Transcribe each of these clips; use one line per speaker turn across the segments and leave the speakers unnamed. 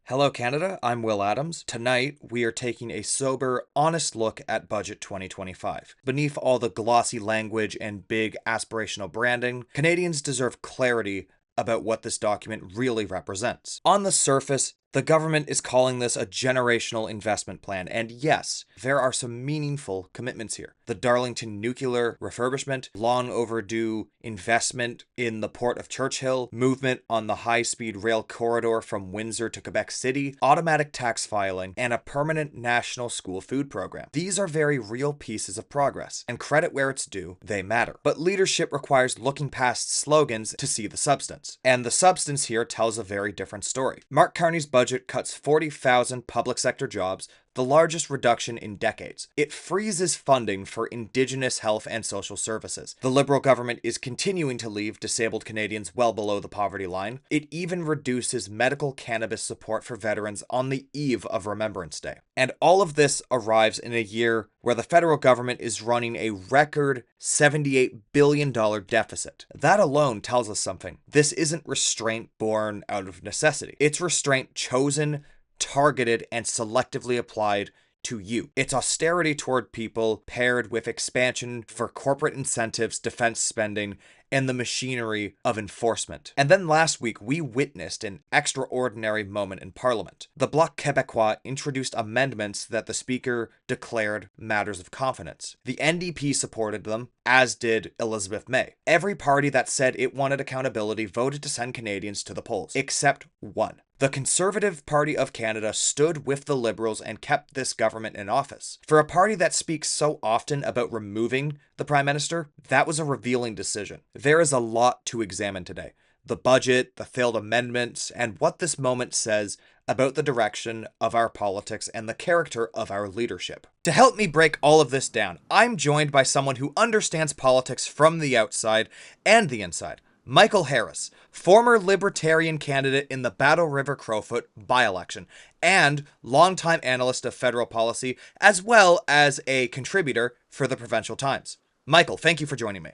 Hello, Canada. I'm Will Adams. Tonight, we are taking a sober, honest look at Budget 2025. Beneath all the glossy language and big aspirational branding, Canadians deserve clarity about what this document really represents. On the surface, the government is calling this a generational investment plan, and yes, there are some meaningful commitments here. The Darlington nuclear refurbishment, long overdue investment in the Port of Churchill, movement on the high-speed rail corridor from Windsor to Quebec City, automatic tax filing, and a permanent national school food program. These are very real pieces of progress, and credit where it's due, they matter. But leadership requires looking past slogans to see the substance. And the substance here tells a very different story. Mark Carney's budget cuts 40,000 public sector jobs, the largest reduction in decades. It freezes funding for Indigenous health and social services. The Liberal government is continuing to leave disabled Canadians well below the poverty line. It even reduces medical cannabis support for veterans on the eve of Remembrance Day. And all of this arrives in a year where the federal government is running a record $78 billion deficit. That alone tells us something. This isn't restraint born out of necessity. It's restraint chosen, targeted, and selectively applied to you. It's austerity toward people paired with expansion for corporate incentives, defense spending, and the machinery of enforcement. And then last week, we witnessed an extraordinary moment in Parliament. The Bloc Québécois introduced amendments that the Speaker declared matters of confidence. The NDP supported them, as did Elizabeth May. Every party that said it wanted accountability voted to send Canadians to the polls, except one. The Conservative Party of Canada stood with the Liberals and kept this government in office. For a party that speaks so often about removing the Prime Minister, that was a revealing decision. There is a lot to examine today. The budget, the failed amendments, and what this moment says about the direction of our politics and the character of our leadership. To help me break all of this down, I'm joined by someone who understands politics from the outside and the inside. Michael Harris, former Libertarian candidate in the Battle River Crowfoot by-election, and longtime analyst of federal policy, as well as a contributor for the Provincial Times. Michael, thank you for joining me.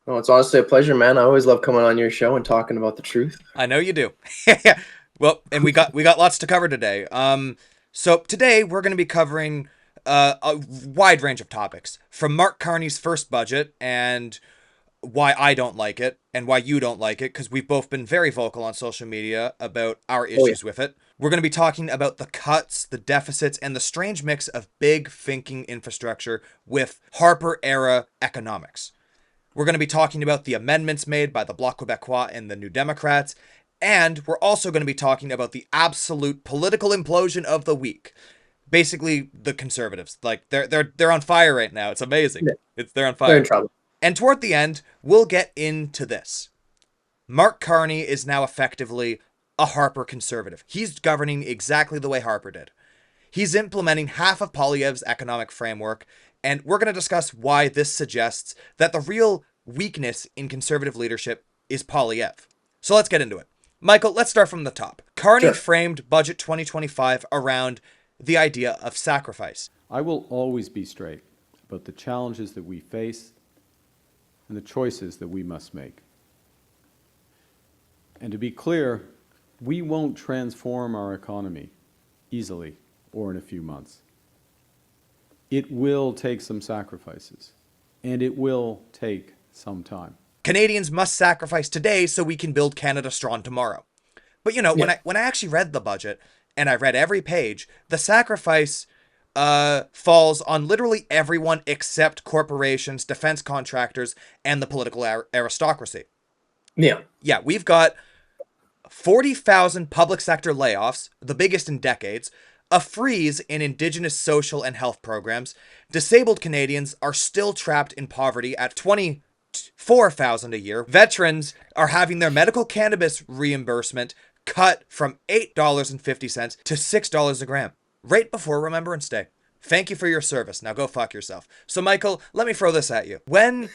Oh, it's honestly a pleasure, man. I always love coming on your show and talking about the truth.
I know you do. Well, and we got lots to cover today. So today we're going to be covering a wide range of topics, from Mark Carney's first budget and why I don't like it and why you don't like it, because we've both been very vocal on social media about our issues with it. We're going to be talking about the cuts, the deficits, and the strange mix of big thinking infrastructure with Harper-era economics. We're going to be talking about the amendments made by the Bloc Québécois and the New Democrats, and we're also going to be talking about the absolute political implosion of the week. Basically, the Conservatives. Like, they're on fire right now. It's amazing.
Yeah.
They're on fire.
They're in trouble.
And toward the end, we'll get into this. Mark Carney is now effectively a Harper conservative. He's governing exactly the way Harper did. He's implementing half of Poilievre's economic framework, and we're going to discuss why this suggests that the real weakness in conservative leadership is Poilievre. So let's get into it. Michael, let's start from the top. Carney framed Budget 2025 around the idea of sacrifice.
I will always be straight about the challenges that we face and the choices that we must make. And to be clear, we won't transform our economy easily or in a few months. It will take some sacrifices, and it will take some time.
Canadians must sacrifice today so we can build Canada strong tomorrow. But when I actually read the budget, and I read every page, the sacrifice falls on literally everyone except corporations, defense contractors, and the political aristocracy. Yeah, we've got 40,000 public sector layoffs, the biggest in decades, a freeze in Indigenous social and health programs. Disabled Canadians are still trapped in poverty at 24,000 a year. Veterans are having their medical cannabis reimbursement cut from $8.50 to $6 a gram, right before Remembrance Day. Thank you for your service. Now go fuck yourself. So, Michael, let me throw this at you. When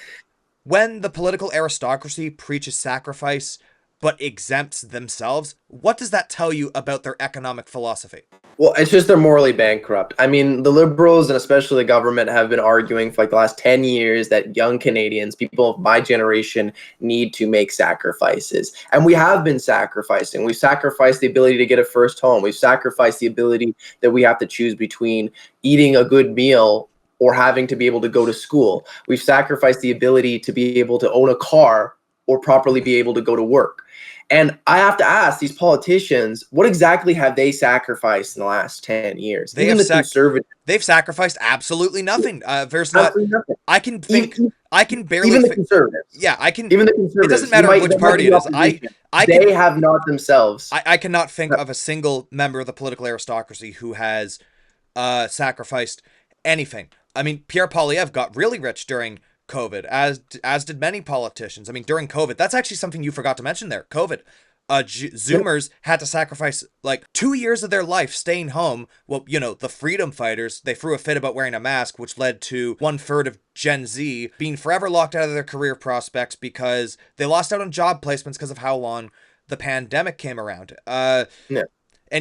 the political aristocracy preaches sacrifice, but exempts themselves. What does that tell you about their economic philosophy?
Well, it's just they're morally bankrupt. I mean, the Liberals and especially the government have been arguing for like the last 10 years that young Canadians, people of my generation, need to make sacrifices. And we have been sacrificing. We've sacrificed the ability to get a first home. We've sacrificed the ability that we have to choose between eating a good meal or having to be able to go to school. We've sacrificed the ability to be able to own a car or properly be able to go to work. And I have to ask these politicians, what exactly have they sacrificed in the last 10 years? Even the conservatives.
They've sacrificed absolutely nothing. There's
absolutely nothing.
I can think. I can barely.
Even the conservatives.
Yeah, I can.
Even the conservatives.
It doesn't matter which party it is.
They have not themselves.
I cannot think of a single member of the political aristocracy who has sacrificed anything. I mean, Pierre Poilievre got really rich during COVID, as did many politicians. I mean, during COVID, that's actually something you forgot to mention there. COVID. Zoomers had to sacrifice like 2 years of their life staying home. Well, you know, the freedom fighters, they threw a fit about wearing a mask, which led to 1/3 of Gen Z being forever locked out of their career prospects because they lost out on job placements because of how long the pandemic came around. And,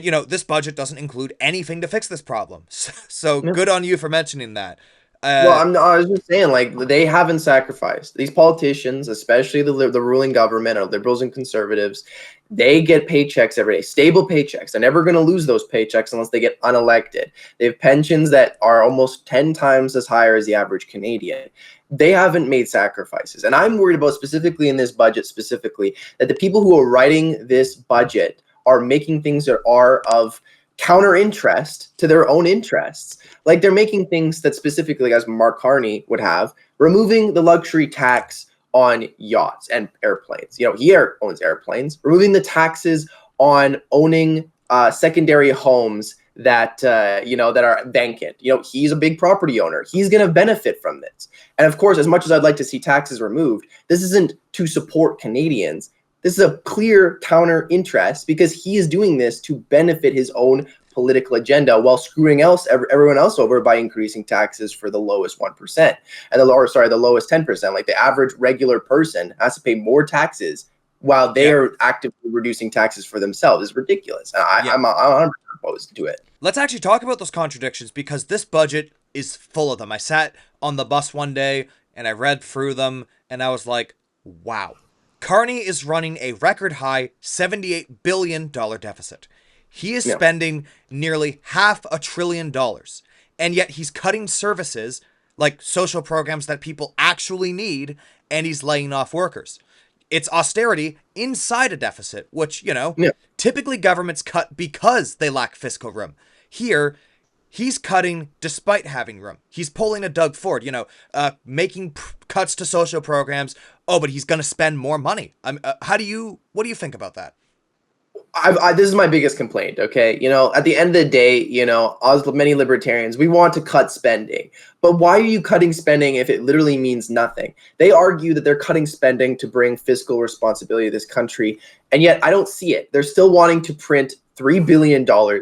you know, this budget doesn't include anything to fix this problem. So good on you for mentioning that.
I was just saying, like, they haven't sacrificed. These politicians, especially the ruling government or liberals and conservatives, they get paychecks every day, stable paychecks. They're never going to lose those paychecks unless they get unelected. They have pensions that are almost 10 times as high as the average Canadian. They haven't made sacrifices. And I'm worried about specifically in this budget specifically that the people who are writing this budget are making things that are of counter interest to their own interests. Like they're making things that specifically, as Mark Carney would have, removing the luxury tax on yachts and airplanes. You know, he owns airplanes. Removing the taxes on owning secondary homes that that are vacant. You know, he's a big property owner. He's going to benefit from this. And of course, as much as I'd like to see taxes removed, this isn't to support Canadians. This is a clear counter interest because he is doing this to benefit his own political agenda while screwing everyone else over by increasing taxes for the lowest 1% and the lowest 10%. Like the average regular person has to pay more taxes while they are actively reducing taxes for themselves. It's ridiculous. I'm 100% opposed to it.
Let's actually talk about those contradictions because this budget is full of them. I sat on the bus one day and I read through them and I was like, wow. Carney is running a record high $78 billion deficit. He is spending nearly $500 billion. And yet he's cutting services like social programs that people actually need, and he's laying off workers. It's austerity inside a deficit, which, typically governments cut because they lack fiscal room. Here, he's cutting despite having room. He's pulling a Doug Ford, making cuts to social programs. Oh, but he's going to spend more money. What do you think about that?
This is my biggest complaint, okay? At the end of the day, us many libertarians, we want to cut spending. But why are you cutting spending if it literally means nothing? They argue that they're cutting spending to bring fiscal responsibility to this country, and yet I don't see it. They're still wanting to print $3 billion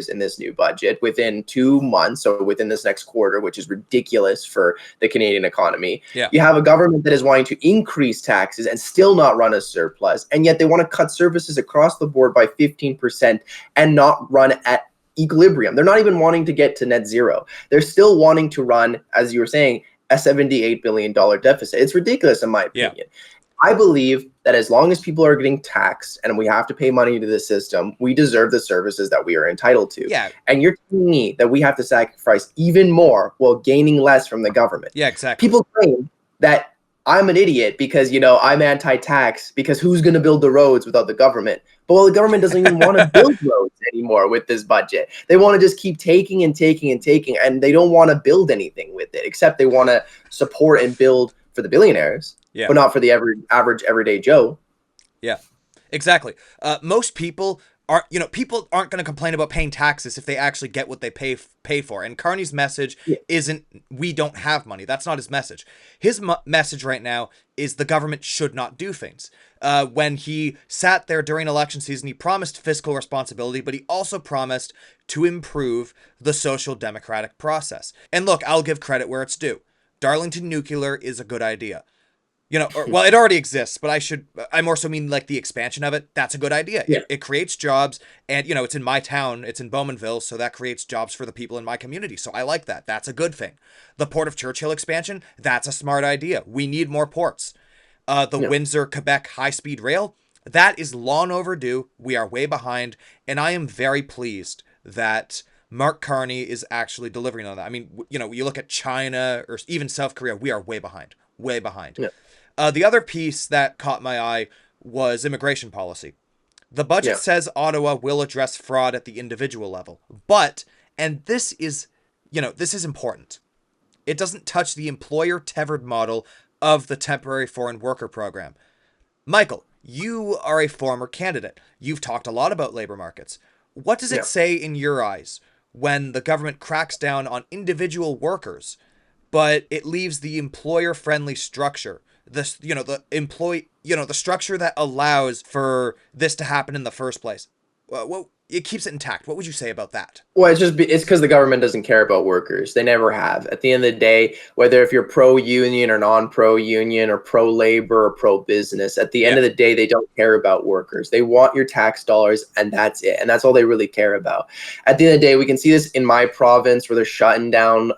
in this new budget within 2 months, so within this next quarter, which is ridiculous for the Canadian economy.
Yeah.
You have a government that is wanting to increase taxes and still not run a surplus, and yet they want to cut services across the board by 15% and not run at equilibrium. They're not even wanting to get to net zero. They're still wanting to run, as you were saying, a $78 billion deficit. It's ridiculous in my opinion. Yeah. I believe that as long as people are getting taxed and we have to pay money to the system, we deserve the services that we are entitled to.
Yeah.
And you're telling me that we have to sacrifice even more while gaining less from the government.
Yeah, exactly.
People claim that I'm an idiot because, I'm anti-tax because who's going to build the roads without the government? But the government doesn't even want to build roads anymore with this budget. They want to just keep taking and taking and taking, and they don't want to build anything with it, except they want to support and build for the billionaires. Yeah. But not for the average everyday Joe.
Yeah, exactly. Most people aren't going to complain about paying taxes if they actually get what they pay for. And Carney's message isn't, we don't have money. That's not his message. His message right now is the government should not do things. When he sat there during election season, he promised fiscal responsibility, but he also promised to improve the social democratic process. And look, I'll give credit where it's due. Darlington Nuclear is a good idea. Well, it already exists, but I more so mean like the expansion of it. That's a good idea.
Yeah.
It creates jobs, and it's in my town, it's in Bowmanville, so that creates jobs for the people in my community. So I like that. That's a good thing. The Port of Churchill expansion, that's a smart idea. We need more ports. The Windsor, Quebec high-speed rail, that is long overdue. We are way behind, and I am very pleased that Mark Carney is actually delivering on that. I mean, you look at China or even South Korea, we are way behind. Way behind.
Yeah.
The other piece that caught my eye was immigration policy. The budget says Ottawa will address fraud at the individual level, but, and this is important, it doesn't touch the employer-tethered model of the temporary foreign worker program. Michael, you are a former candidate. You've talked a lot about labor markets. What does it say in your eyes when the government cracks down on individual workers, but it leaves the employer-friendly structure, the structure that allows for this to happen in the first place? Well, it keeps it intact. What would you say about that?
Well, it's because the government doesn't care about workers. They never have. At the end of the day, whether if you're pro-union or non-pro-union or pro-labor or pro-business, at the end of the day, they don't care about workers. They want your tax dollars, and that's it. And that's all they really care about. At the end of the day, we can see this in my province where they're shutting down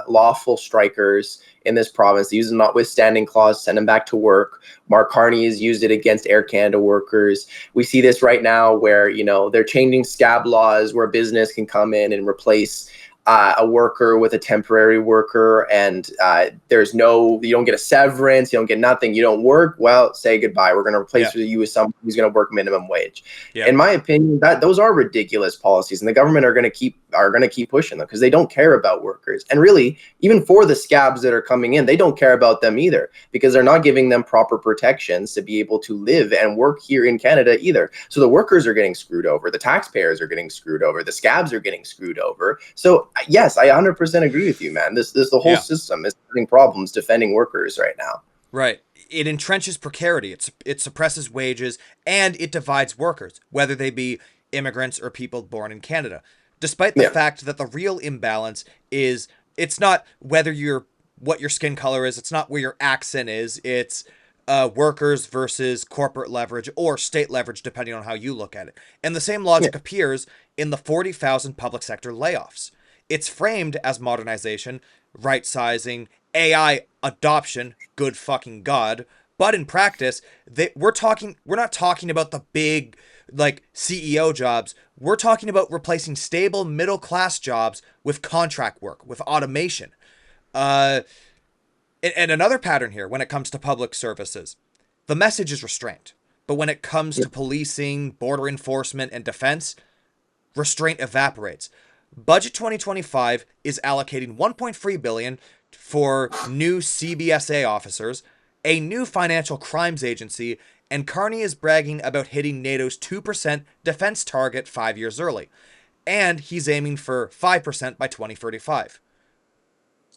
lawful strikers in this province. They use a notwithstanding clause, send them back to work. Mark Carney has used it against Air Canada workers. We see this right now where, they're changing scab laws where business can come in and replace a worker with a temporary worker, and you don't get a severance, you don't get nothing, you don't work, well, say goodbye. We're going to replace you with someone who's going to work minimum wage. In my opinion, those are ridiculous policies, and the government are going to keep pushing them because they don't care about workers. And really, even for the scabs that are coming in, they don't care about them either, because they're not giving them proper protections to be able to live and work here in Canada either. So the workers are getting screwed over, the taxpayers are getting screwed over, the scabs are getting screwed over. So yes, I 100% agree with you, man. The whole system is having problems defending workers right now.
Right. It entrenches precarity. It suppresses wages, and it divides workers, whether they be immigrants or people born in Canada. Despite the fact that the real imbalance is, it's not what your skin color is, it's not where your accent is, it's workers versus corporate leverage or state leverage, depending on how you look at it. And the same logic appears in the 40,000 public sector layoffs. It's framed as modernization, right-sizing, AI adoption, good fucking God. But in practice, we're not talking about the big, CEO jobs. We're talking about replacing stable middle-class jobs with contract work, with automation. And another pattern here when it comes to public services, the message is restraint. But when it comes to policing, border enforcement, and defense, restraint evaporates. Budget 2025 is allocating $1.3 billion for new CBSA officers, a new financial crimes agency, and Carney is bragging about hitting NATO's 2% defense target 5 years early. And he's aiming for 5% by 2035.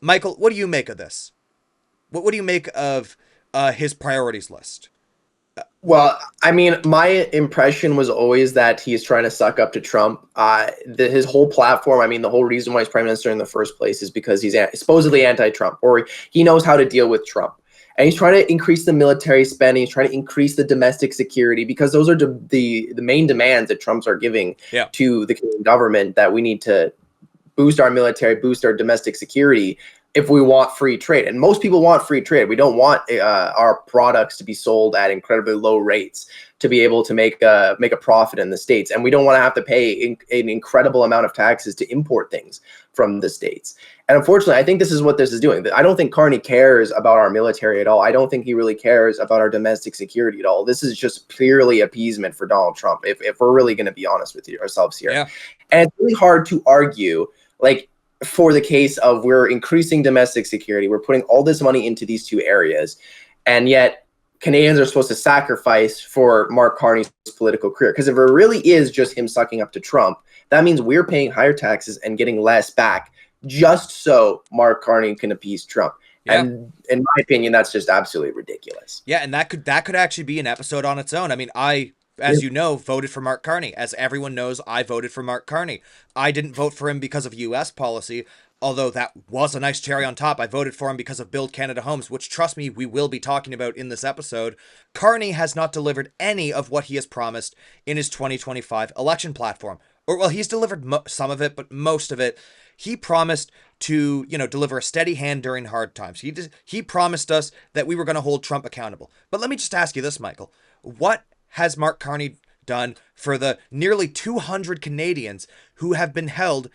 Michael, what do you make of this? What do you make of his priorities list?
Well, I mean, my impression was always that he's trying to suck up to Trump. His whole platform, I mean, the whole reason why he's prime minister in the first place is because he's supposedly anti-Trump, or he knows how to deal with Trump. And he's trying to increase the military spending. He's trying to increase the domestic security, because those are the main demands that Trumps are giving to the Canadian government, that we need to boost our military, boost our domestic security if we want free trade. And most people want free trade. We don't want our products to be sold at incredibly low rates to be able to make a profit in the States. And we don't want to have to pay an incredible amount of taxes to import things from the States. And unfortunately, I think this is what this is doing. I don't think Carney cares about our military at all. I don't think he really cares about our domestic security at all. This is just purely appeasement for Donald Trump, if we're really going to be honest with ourselves here.
Yeah.
And it's really hard to argue, for the case of we're increasing domestic security, we're putting all this money into these two areas, and yet Canadians are supposed to sacrifice for Mark Carney's political career. Because if it really is just him sucking up to Trump, that means we're paying higher taxes and getting less back just so Mark Carney can appease Trump. Yeah. And in my opinion, that's just absolutely ridiculous.
Yeah, and that could actually be an episode on its own. I mean, as you know, voted for Mark Carney. As everyone knows, I voted for Mark Carney. I didn't vote for him because of U.S. policy. although that was a nice cherry on top, I voted for him because of Build Canada Homes, which, trust me, we will be talking about in this episode. Carney has not delivered any of what he has promised in his 2025 election platform. Or, well, he's delivered some of it, but most of it. He promised to, deliver a steady hand during hard times. He promised us that we were going to hold Trump accountable. But let me just ask you this, Michael. What has Mark Carney done for the nearly 200 Canadians who have been held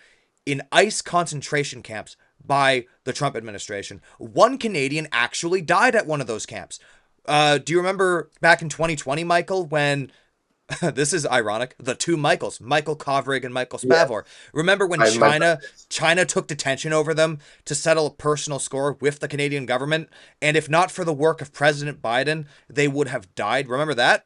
in ICE concentration camps by the Trump administration? One Canadian actually died at one of those camps. Do you remember back in 2020, Michael, when this is ironic, the two Michaels, Michael Kovrig and Michael Spavor. Yeah. Remember when China took detention over them to settle a personal score with the Canadian government? And if not for the work of President Biden, they would have died. Remember that?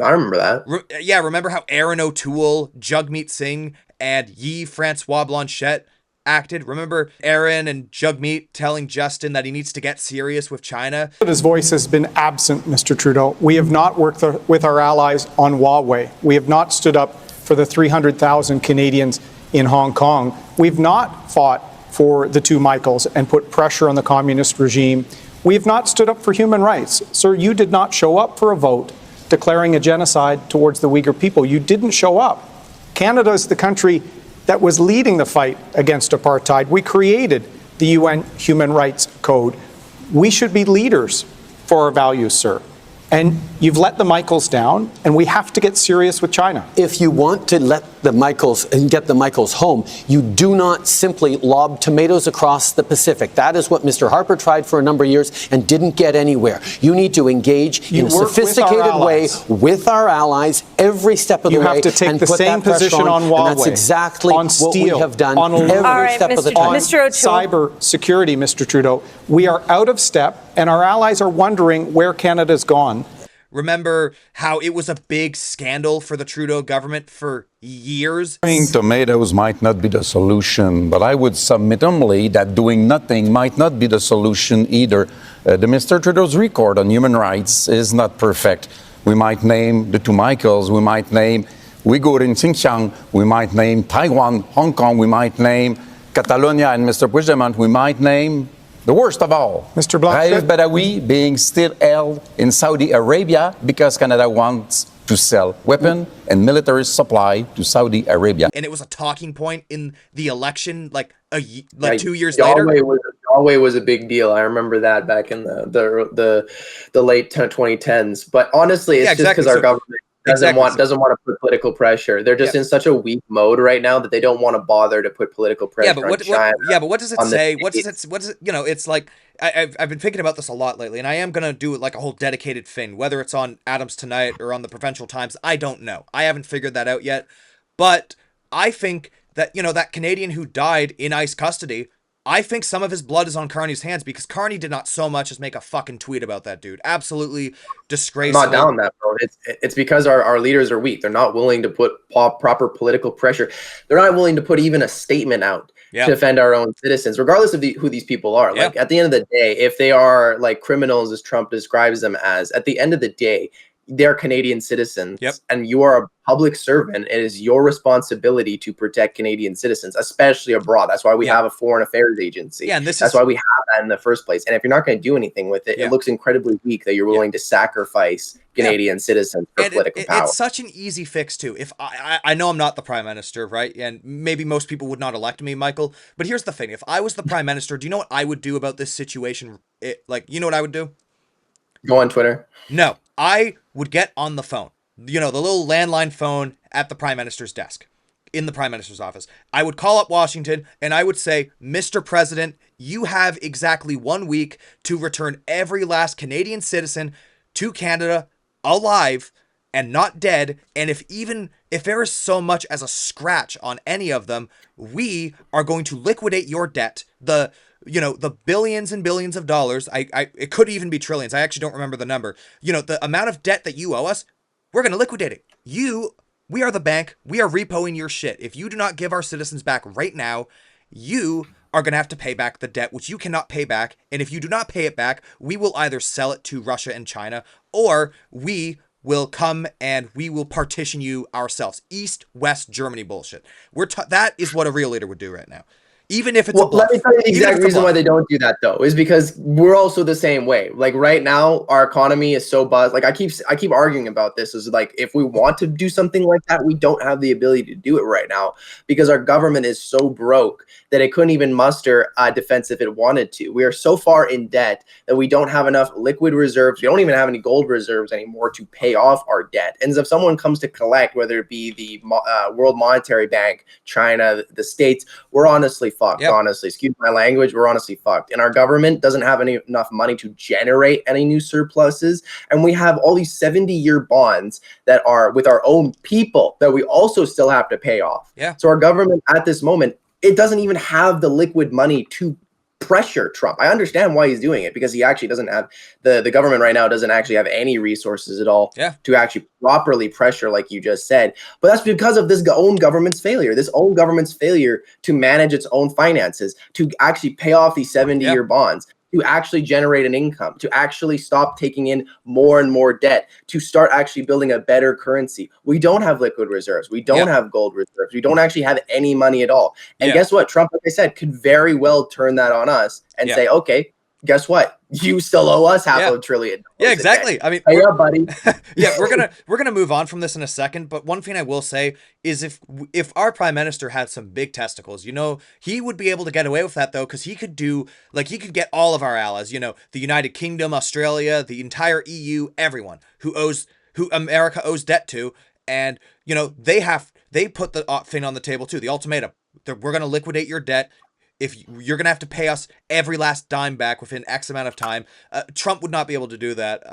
I remember that.
Remember how Aaron O'Toole, Jagmeet Singh, and Yi Francois Blanchette acted? Remember Aaron and Jagmeet telling Justin that he needs to get serious with China?
His voice has been absent, Mr. Trudeau. We have not worked with our allies on Huawei. We have not stood up for the 300,000 Canadians in Hong Kong. We've not fought for the two Michaels and put pressure on the communist regime. We have not stood up for human rights. Sir, you did not show up for a vote declaring a genocide towards the Uyghur people. You didn't show up. Canada is the country that was leading the fight against apartheid. We created the UN Human Rights Code. We should be leaders for our values, sir. And you've let the Michaels down, and we have to get serious with China.
If you want to let the Michaels and get the Michaels home, you do not simply lob tomatoes across the Pacific. That is what Mr. Harper tried for a number of years and didn't get anywhere. You need to engage in a sophisticated way with our allies every step of the way.
You have to take the same position on Huawei,
and that's exactly
on steel,
what we have done
on
every step of the time.
Mr. Cyber security, Mr. Trudeau. We are out of step, and our allies are wondering where Canada's gone.
Remember how it was a big scandal for the Trudeau government for years?
Tomatoes might not be the solution, but I would submit humbly that doing nothing might not be the solution either. The Mr. Trudeau's record on human rights is not perfect. We might name the two Michaels, we might name Uyghur in Xinjiang, we might name Taiwan, Hong Kong, we might name Catalonia and Mr. Puigdemont, we might name the worst of all,
Mr. Blanchette,
Raif Badawi being still held in Saudi Arabia because Canada wants to sell weapon and military supply to Saudi Arabia.
And it was a talking point in the election, like 2 years later.
Huawei was a big deal. I remember that back in the late 2010s. But honestly, it's just because our government doesn't want to put political pressure. They're just in such a weak mode right now that they don't want to bother to put political pressure on China.
But what does it say? What does it? It's like I've been thinking about this a lot lately, and I am gonna do like a whole dedicated thing, whether it's on Adams Tonight or on the Provincial Times. I don't know. I haven't figured that out yet. But I think that that Canadian who died in ICE custody, I think some of his blood is on Carney's hands because Carney did not so much as make a fucking tweet about that dude. Absolutely disgraceful.
I'm not down that, bro. It's because our leaders are weak. They're not willing to put proper political pressure. They're not willing to put even a statement out to defend our own citizens, regardless of who these people are. Like at the end of the day, if they are like criminals, as Trump describes them as, at the end of the day, they're Canadian citizens, and you are a public servant. It is your responsibility to protect Canadian citizens, especially abroad. That's why we have a foreign affairs agency.
And
that's why we have that in the first place. And if you're not going to do anything with it, it looks incredibly weak that you're willing to sacrifice Canadian citizens for political power.
It's such an easy fix too. If I know I'm not the prime minister, right? And maybe most people would not elect me, Michael. But here's the thing: if I was the prime minister, do you know what I would do about this situation? You know what I would do?
Go on Twitter.
No, I would get on the phone. The little landline phone at the prime minister's desk, in the prime minister's office. I would call up Washington and I would say, Mr. President, you have exactly 1 week to return every last Canadian citizen to Canada alive and not dead. And if there is so much as a scratch on any of them, we are going to liquidate your debt. The billions and billions of dollars, it could even be trillions. I actually don't remember the number. The amount of debt that you owe us, we're going to liquidate it. We are the bank. We are repoing your shit. If you do not give our citizens back right now, you are going to have to pay back the debt, which you cannot pay back. And if you do not pay it back, we will either sell it to Russia and China, or we will come and we will partition you ourselves. East, West, Germany bullshit. That is what a real leader would do right now. even if it's
Well,
a bluff.
let me tell you the
Even if
exact
it's a
reason why
bluff.
they don't do that, though, is because we're also the same way. Like right now, our economy is so buzzed. Like I keep arguing about this. Is like if we want to do something like that, we don't have the ability to do it right now because our government is so broke that it couldn't even muster defense if it wanted to. We are so far in debt that we don't have enough liquid reserves. We don't even have any gold reserves anymore to pay off our debt. And if someone comes to collect, whether it be the World Monetary Bank, China, the States, we're honestly fucked.
Yep.
Honestly, excuse my language, we're honestly fucked. And our government doesn't have enough money to generate any new surpluses. And we have all these 70-year bonds that are with our own people that we also still have to pay off.
Yeah.
So our government at this moment, it doesn't even have the liquid money to pressure Trump. I understand why he's doing it because he actually doesn't have the government right now doesn't actually have any resources at all to actually properly pressure, like you just said. But that's because of this own government's failure to manage its own finances, to actually pay off these 70-year bonds, to actually generate an income, to actually stop taking in more and more debt, to start actually building a better currency. We don't have liquid reserves. We don't have gold reserves. We don't actually have any money at all. And guess what? Trump, like I said, could very well turn that on us and say, okay, guess what? You still owe us half a trillion.
Yeah, exactly. I mean,
hey, buddy.
we're gonna move on from this in a second. But one thing I will say is if our prime minister had some big testicles, he would be able to get away with that though, because he could get all of our allies, the United Kingdom, Australia, the entire EU, everyone who America owes debt to, and they put the thing on the table too, the ultimatum. We're gonna liquidate your debt. If you're going to have to pay us every last dime back within X amount of time. Trump would not be able to do that.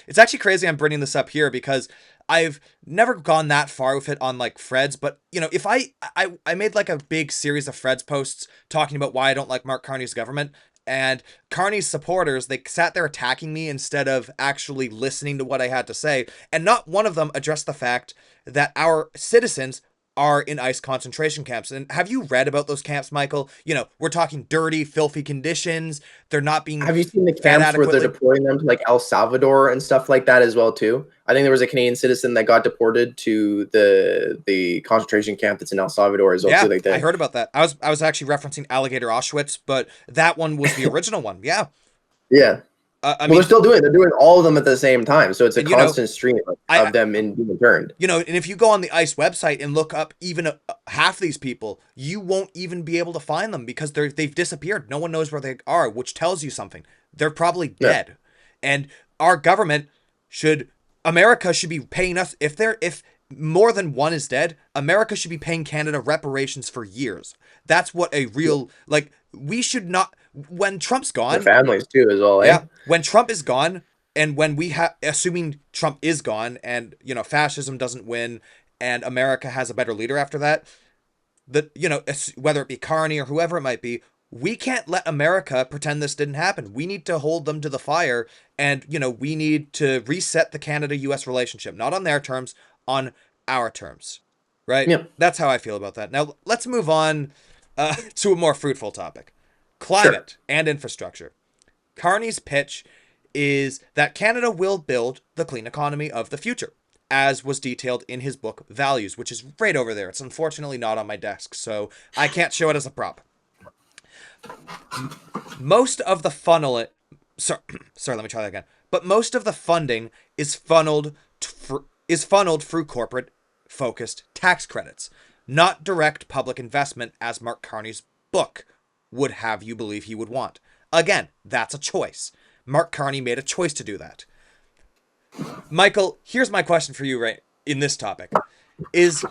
It's actually crazy I'm bringing this up here because I've never gone that far with it on like Fred's, but if I made like a big series of Fred's posts talking about why I don't like Mark Carney's government, and Carney's supporters, they sat there attacking me instead of actually listening to what I had to say, and not one of them addressed the fact that our citizens are in ICE concentration camps. And have you read about those camps, Michael? We're talking dirty, filthy conditions. They're not being
Have you seen the camps where they're deploying them to like El Salvador and stuff like that as well too? I think there was a Canadian citizen that got deported to the concentration camp that's in El Salvador as well too. Like that.
I heard about that. I was actually referencing Alligator Auschwitz, but that one was the original one. Yeah.
Yeah. They're still doing it. They're doing all of them at the same time. So it's a constant stream of them being returned.
And if you go on the ICE website and look up even half these people, you won't even be able to find them because they've disappeared. No one knows where they are, which tells you something. They're probably dead. And our government America should be paying us, if more than one is dead, America should be paying Canada reparations for years. That's what a real, we should not, when Trump's gone.
Their families too as well,
Yeah. When Trump is gone, and when assuming Trump is gone and, fascism doesn't win and America has a better leader after that, whether it be Carney or whoever it might be, we can't let America pretend this didn't happen. We need to hold them to the fire, and, we need to reset the Canada-US relationship, not on their terms, on our terms, right?
Yep.
That's how I feel about that. Now, let's move on to a more fruitful topic. Climate and infrastructure. Carney's pitch is that Canada will build the clean economy of the future, as was detailed in his book, Values, which is right over there. It's unfortunately not on my desk, so I can't show it as a prop. Most of the let me try that again. But most of the funding is funneled through corporate-focused tax credits, not direct public investment as Mark Carney's book would have you believe he would want. Again, that's a choice. Mark Carney made a choice to do that. Michael, here's my question for you right in this topic. Is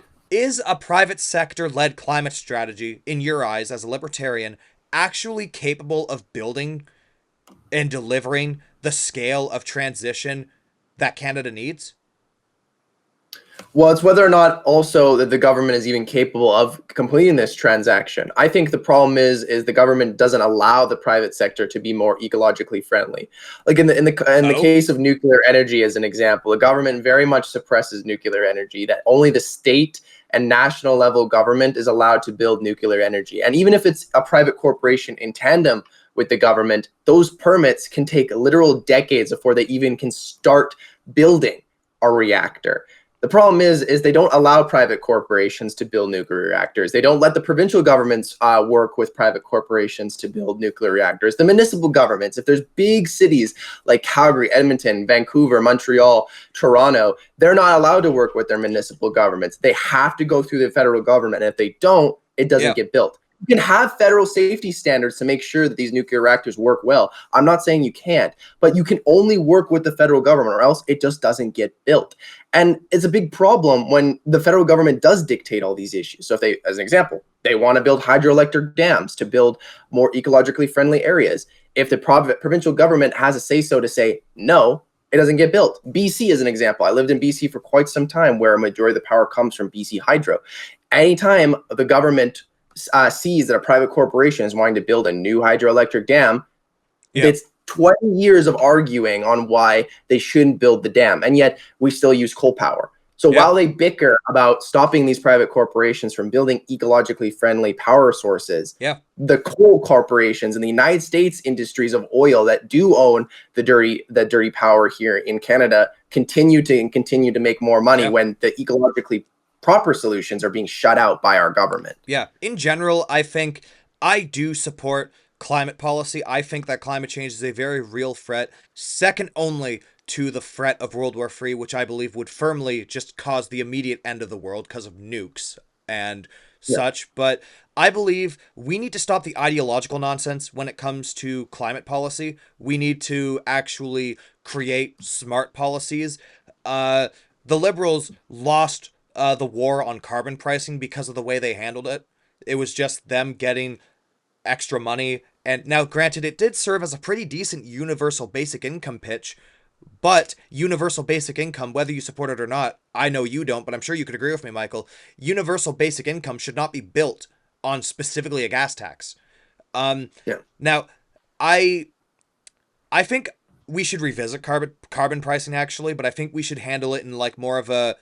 a private sector-led climate strategy, in your eyes as a libertarian, actually capable of building and delivering the scale of transition that Canada needs?
Well, it's whether or not also that the government is even capable of completing this transaction. I think the problem is the government doesn't allow the private sector to be more ecologically friendly. Like in the case of nuclear energy, as an example, the government very much suppresses nuclear energy. That only the state and national level government is allowed to build nuclear energy. And even if it's a private corporation in tandem with the government, those permits can take literal decades before they even can start building a reactor. The problem is they don't allow private corporations to build nuclear reactors. They don't let the provincial governments work with private corporations to build nuclear reactors. The municipal governments, if there's big cities like Calgary, Edmonton, Vancouver, Montreal, Toronto, they're not allowed to work with their municipal governments. They have to go through the federal government. And if they don't, it doesn't get built. You can have federal safety standards to make sure that these nuclear reactors work well. I'm not saying you can't, but you can only work with the federal government or else it just doesn't get built. And it's a big problem when the federal government does dictate all these issues. So if they, as an example, they want to build hydroelectric dams to build more ecologically friendly areas. If the provincial government has a say-so to say no, it doesn't get built. BC is an example. I lived in BC for quite some time where a majority of the power comes from BC Hydro. Anytime the government sees that a private corporation is wanting to build a new hydroelectric dam, it's 20 years of arguing on why they shouldn't build the dam. And yet we still use coal power. So while they bicker about stopping these private corporations from building ecologically friendly power sources, the coal corporations and the United States industries of oil that do own the dirty power here in Canada continue to make more money when the ecologically proper solutions are being shut out by our government.
Yeah. In general, I think I do support climate policy. I think that climate change is a very real threat, second only to the threat of World War III, which I believe would firmly just cause the immediate end of the world because of nukes and such. But I believe we need to stop the ideological nonsense when it comes to climate policy. We need to actually create smart policies. The Liberals lost the war on carbon pricing because of the way they handled it. It was just them getting extra money. And now, granted, it did serve as a pretty decent universal basic income pitch, but universal basic income, whether you support it or not, I know you don't, but I'm sure you could agree with me, Michael, universal basic income should not be built on specifically a gas tax. Now, I think we should revisit carbon pricing, actually, but I think we should handle it in like more of a,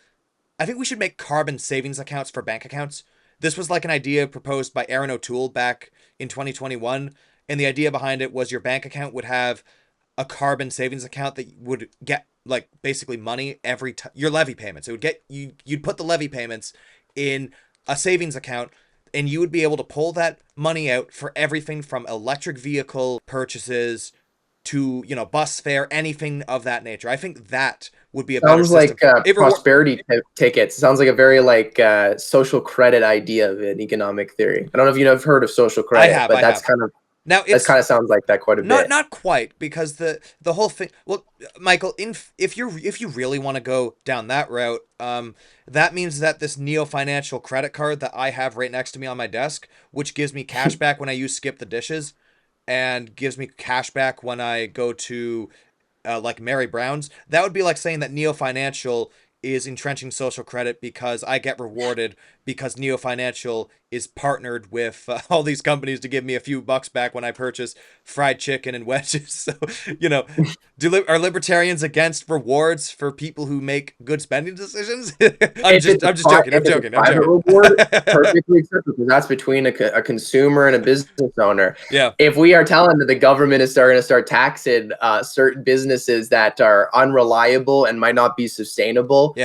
I think we should make carbon savings accounts for bank accounts. This was like an idea proposed by Aaron O'Toole back in 2021. And the idea behind it was your bank account would have a carbon savings account that would get like basically money every time, your levy payments. It would get you'd put the levy payments in a savings account and you would be able to pull that money out for everything from electric vehicle purchases to, you know, bus fare, anything of that nature. I think that would be a better system.
Sounds like prosperity tickets. Sounds like a very like social credit idea of an economic theory. I don't know if you've heard of social credit, but that's kind of now that kind of sounds like that quite a bit.
Not quite, because the whole thing. Well, Michael, if you really want to go down that route, that means that this Neo Financial credit card that I have right next to me on my desk, which gives me cash back when I use Skip the Dishes, and gives me cash back when I go to like Mary Brown's, that would be like saying that Neo Financial is entrenching social credit because I get rewarded because Neo Financial is partnered with all these companies to give me a few bucks back when I purchase fried chicken and wedges. So, you know, are libertarians against rewards for people who make good spending decisions? I'm just joking. I'm joking.
Reward, perfectly acceptable, because that's between a consumer and a business owner.
Yeah.
If we are telling that the government is starting to start taxing certain businesses that are unreliable and might not be sustainable,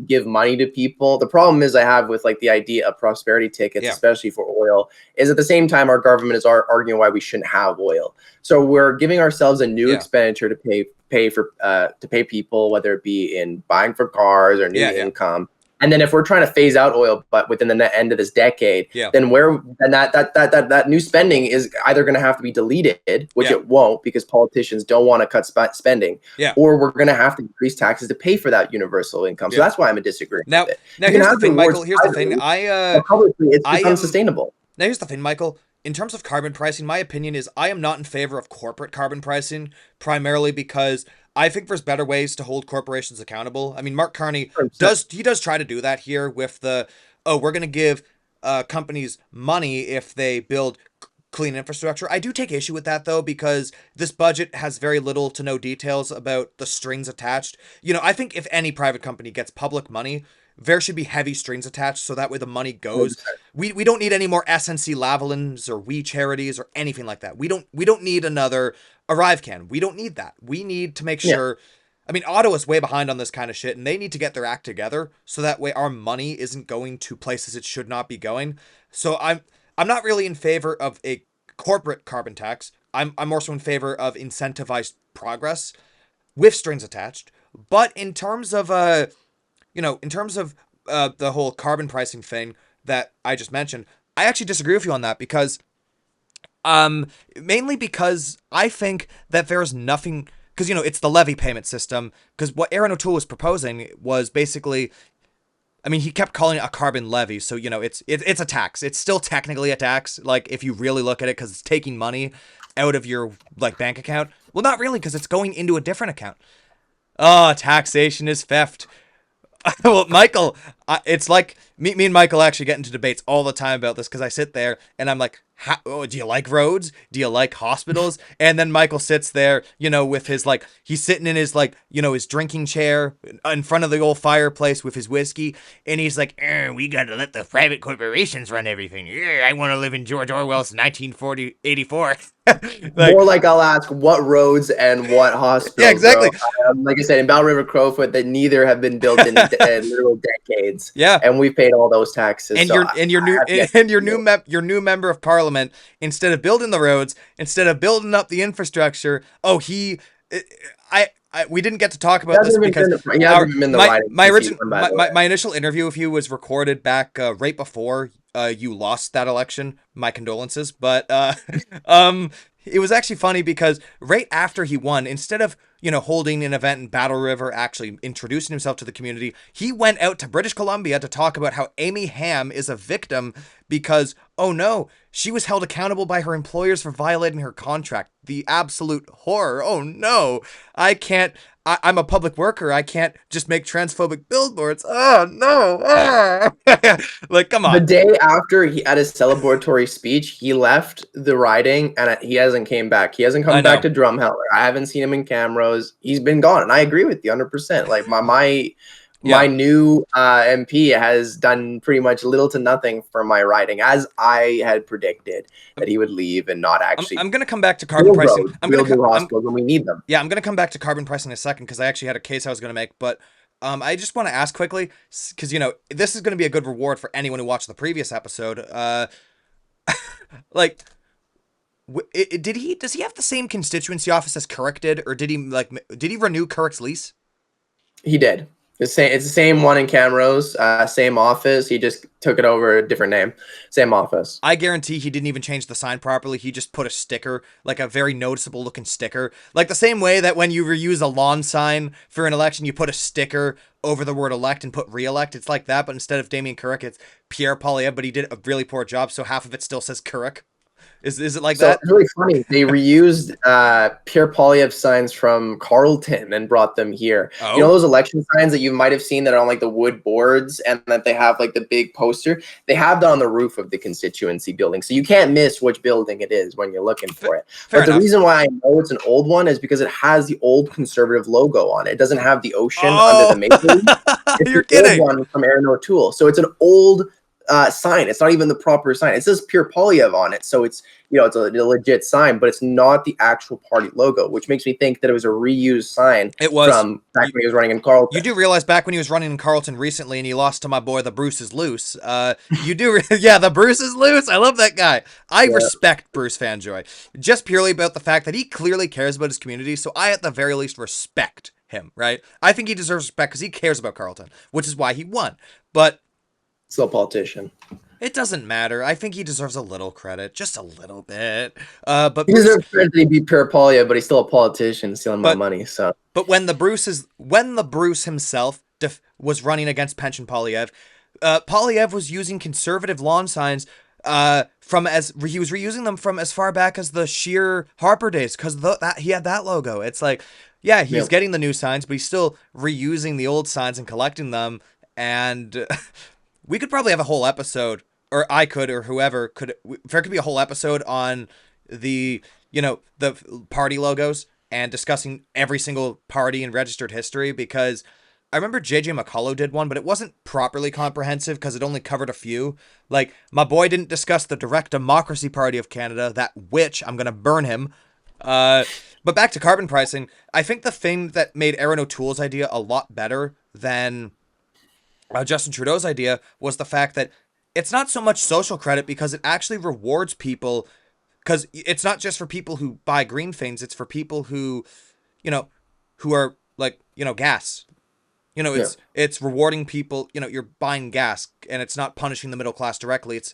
give money to people. The problem is I have with like the idea of prosperity tickets, especially for oil, is at the same time our government is arguing why we shouldn't have oil. So we're giving ourselves a new expenditure to pay people, whether it be in buying for cars or new income. And then if we're trying to phase out oil, but within the end of this decade, then that new spending is either going to have to be deleted, which it won't because politicians don't want to cut spending, or we're going to have to increase taxes to pay for that universal income. So that's why I'm a disagreeing with it.
Now here's the thing, Michael. Here's the thing.
It's unsustainable.
Now here's the thing, Michael. In terms of carbon pricing, my opinion is I am not in favor of corporate carbon pricing, primarily because I think there's better ways to hold corporations accountable. I mean, Mark Carney does try to do that here with we're going to give companies money if they build clean infrastructure. I do take issue with that, though, because this budget has very little to no details about the strings attached. You know, I think if any private company gets public money, there should be heavy strings attached so that way the money goes. We don't need any more SNC Lavalins or We Charities or anything like that. We don't need another ArriveCan. We don't need that. We need to make sure I mean, Ottawa's way behind on this kind of shit, and they need to get their act together so that way our money isn't going to places it should not be going. So I'm not really in favor of a corporate carbon tax. I'm more so in favor of incentivized progress with strings attached. But in terms of the whole carbon pricing thing that I just mentioned, I actually disagree with you on that because mainly because I think that there's nothing, because, it's the levy payment system, because what Aaron O'Toole was proposing was basically, I mean, he kept calling it a carbon levy, so, it's a tax. It's still technically a tax, like, if you really look at it, because it's taking money out of your, like, bank account. Well, not really, because it's going into a different account. Oh, taxation is theft. Well, Michael, it's like me and Michael actually get into debates all the time about this because I sit there and I'm like, do you like roads? Do you like hospitals? And then Michael sits there, with his, like, he's sitting in his, like, his drinking chair in front of the old fireplace with his whiskey. And he's like, we got to let the private corporations run everything. I want to live in George Orwell's 1984.
More like I'll ask what roads and what hospitals.
Yeah, exactly.
Like I said, in Bell River Crowfoot, that neither have been built in literal decades.
Yeah,
and we've paid all those taxes.
And your new member of parliament, instead of building the roads, instead of building up the infrastructure, we didn't get to talk about this because my initial interview with you was recorded back right before you lost that election. My condolences, but it was actually funny because right after he won, instead of holding an event in Battle River, actually introducing himself to the community, he went out to British Columbia to talk about how Amy Ham is a victim because, oh no, she was held accountable by her employers for violating her contract. The absolute horror. Oh no, I'm a public worker. I can't just make transphobic billboards. Oh no. Like, come on.
The day after he had his celebratory speech, he left the riding and he hasn't came back. He hasn't come back to Drumheller. I haven't seen him in cameras. He's been gone. And I agree with you 100%. Like my new MP has done pretty much little to nothing for my riding, as I had predicted that he would leave and not actually.
I'm going to come back to carbon pricing.
We'll do hospitals when we need them.
Yeah, I'm going to come back to carbon pricing in a second because I actually had a case I was going to make. But I just want to ask quickly, because, this is going to be a good reward for anyone who watched the previous episode. Like, does he have the same constituency office as Kirk did, or did he renew Kirk's lease?
He did. It's the same one in Camrose, same office. He just took it over a different name. Same office.
I guarantee he didn't even change the sign properly. He just put a sticker, like a very noticeable looking sticker. Like the same way that when you reuse a lawn sign for an election, you put a sticker over the word elect and put re-elect. It's like that, but instead of Damien Carrick, it's Pierre Poilievre, but he did a really poor job, so half of it still says Carrick. Is it like that?
It's really funny. They reused Pierre Poilievre signs from Carleton and brought them here. Oh. You know those election signs that you might have seen that are on like the wood boards and that they have like the big poster? They have that on the roof of the constituency building. So you can't miss which building it is when you're looking for it. But the reason why I know it's an old one is because it has the old conservative logo on it. It doesn't have the ocean under the maple. It's
You're
the
kidding.
old one from Aaron O'Toole. So it's an old sign. It's not even the proper sign. It says Pierre Poilievre on it, so it's it's a legit sign, but it's not the actual party logo, which makes me think that it was a reused sign.
It was
from back when he was running in Carleton.
You do realize back when he was running in Carleton recently, and he lost to my boy, the Bruce is Loose. You do, yeah, the Bruce is Loose. I love that guy. I respect Bruce Fanjoy just purely about the fact that he clearly cares about his community. So I, at the very least, respect him. Right? I think he deserves respect because he cares about Carleton, which is why he won. But
still a politician.
It doesn't matter. I think he deserves a little credit, just a little bit. But
he deserves credit that he beat Pierre Poilievre, but he's still a politician stealing my money. So,
but when the Bruce himself was running against Pension Poilievre, Poilievre was using conservative lawn signs he was reusing them from as far back as the sheer Harper days because he had that logo. It's like, yeah, he's getting the new signs, but he's still reusing the old signs and collecting them. And we could probably have a whole episode, or I could, or whoever could. There could be a whole episode on the party logos and discussing every single party in registered history, because I remember JJ McCullough did one, but it wasn't properly comprehensive because it only covered a few. Like, my boy didn't discuss the Direct Democracy Party of Canada, that witch. I'm going to burn him. But back to carbon pricing, I think the thing that made Erin O'Toole's idea a lot better than Justin Trudeau's idea was the fact that it's not so much social credit because it actually rewards people, because it's not just for people who buy green things, it's for people who, who are like, gas. It's rewarding people, you're buying gas, and it's not punishing the middle class directly. It's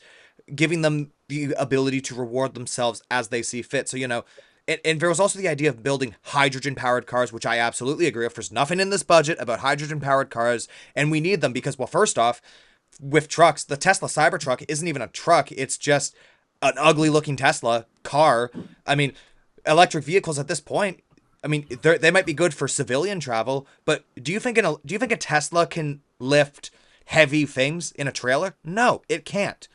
giving them the ability to reward themselves as they see fit. So, and there was also the idea of building hydrogen-powered cars, which I absolutely agree with. There's nothing in this budget about hydrogen-powered cars, and we need them because, well, first off, with trucks, the Tesla Cybertruck isn't even a truck. It's just an ugly-looking Tesla car. I mean, electric vehicles at this point, I mean, they might be good for civilian travel, but do you think a Tesla can lift heavy things in a trailer? No, it can't.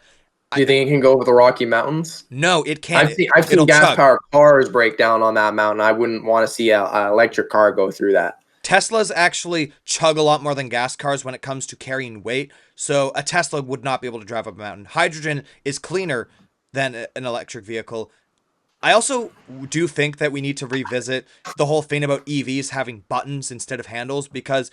Do you think it can go over the Rocky Mountains?
No, it can't.
I've seen
It'll chug.
gas-powered cars break down on that mountain. I wouldn't want to see an electric car go through that.
Teslas actually chug a lot more than gas cars when it comes to carrying weight, so a Tesla would not be able to drive up a mountain. Hydrogen is cleaner than an electric vehicle. I also do think that we need to revisit the whole thing about EVs having buttons instead of handles, because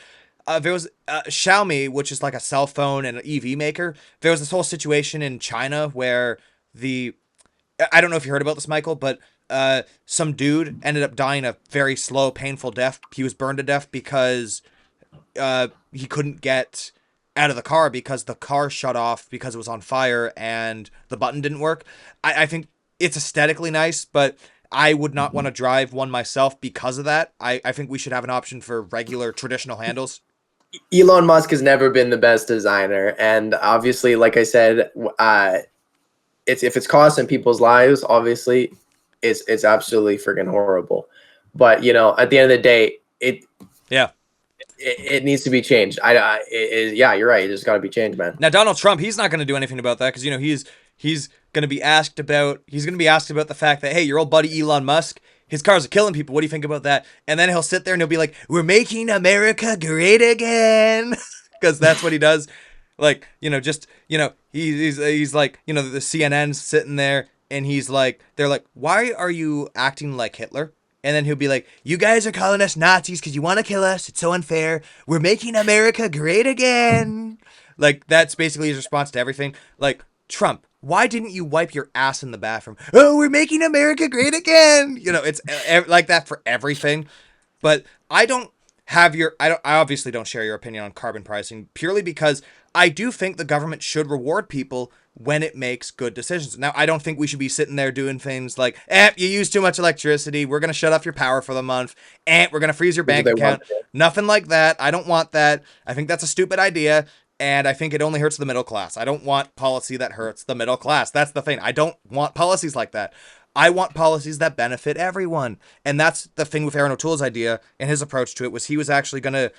there was Xiaomi, which is like a cell phone and an EV maker. There was this whole situation in China where I don't know if you heard about this, Michael, but some dude ended up dying a very slow, painful death. He was burned to death because he couldn't get out of the car because the car shut off because it was on fire and the button didn't work. I think it's aesthetically nice, but I would not want to drive one myself because of that. I think we should have an option for regular traditional handles.
Elon Musk has never been the best designer, and obviously, like I said, if it's costing people's lives, obviously, it's absolutely freaking horrible. But at the end of the day, it needs to be changed. Yeah, you're right. It just got to be changed, man.
Now, Donald Trump, he's not going to do anything about that because he's going to be asked about the fact that, hey, your old buddy Elon Musk, his cars are killing people. What do you think about that? And then he'll sit there and he'll be like, we're making America great again. Because that's what he does. Like, he's like, the CNN's sitting there and they're like, why are you acting like Hitler? And then he'll be like, you guys are calling us Nazis because you want to kill us. It's so unfair. We're making America great again. Like, that's basically his response to everything. Like, Trump, why didn't you wipe your ass in the bathroom? Oh, we're making America great again. It's like that for everything. But I obviously don't share your opinion on carbon pricing purely because I do think the government should reward people when it makes good decisions. Now, I don't think we should be sitting there doing things like, you use too much electricity. We're going to shut off your power for the month. We're going to freeze your bank account. Nothing like that. I don't want that. I think that's a stupid idea. And I think it only hurts the middle class. I don't want policy that hurts the middle class. That's the thing. I don't want policies like that. I want policies that benefit everyone. And that's the thing with Erin O'Toole's idea and his approach to it was he was actually going to,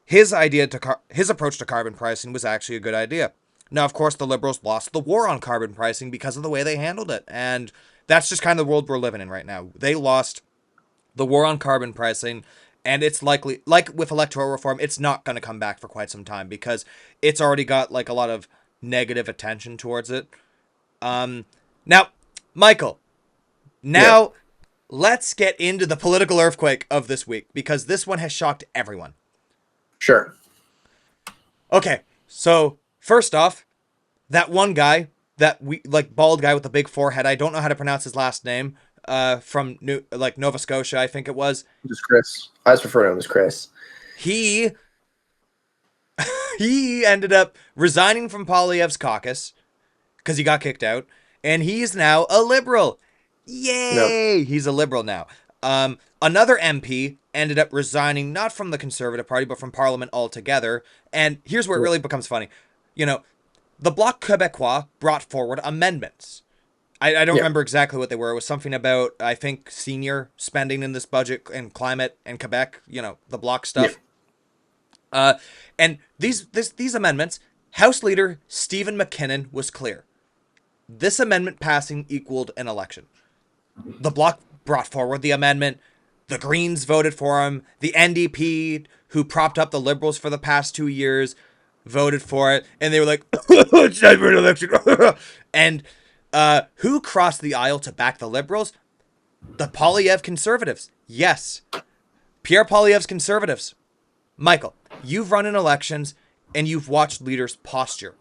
his approach to carbon pricing was actually a good idea. Now, of course, the Liberals lost the war on carbon pricing because of the way they handled it. And that's just kind of the world we're living in right now. They lost the war on carbon pricing. And it's likely, like with electoral reform, it's not going to come back for quite some time because it's already got like a lot of negative attention towards it. Now, Michael, let's get into the political earthquake of this week because this one has shocked everyone.
Sure.
Okay, so first off, that one guy, bald guy with the big forehead, I don't know how to pronounce his last name. From Nova Scotia, I think it was.
Just Chris. I just refer to him as Chris.
He ended up resigning from Poilievre's caucus because he got kicked out, and he's now a Liberal. Yay! Nope. He's a Liberal now. Another MP ended up resigning, not from the Conservative Party, but from Parliament altogether. And here's where it really becomes funny. The Bloc Québécois brought forward amendments. I don't remember exactly what they were. It was something about, I think, senior spending in this budget and climate and Quebec, the Bloc stuff. Yeah. And these amendments, House Leader Stephen McKinnon was clear. This amendment passing equaled an election. The Bloc brought forward the amendment. The Greens voted for him. The NDP, who propped up the Liberals for the past 2 years, voted for it. And they were like, it's never an election. And who crossed the aisle to back the Liberals? The Poilievre Conservatives. Yes. Pierre Poilievre's Conservatives. Michael, you've run in elections and you've watched leaders posture.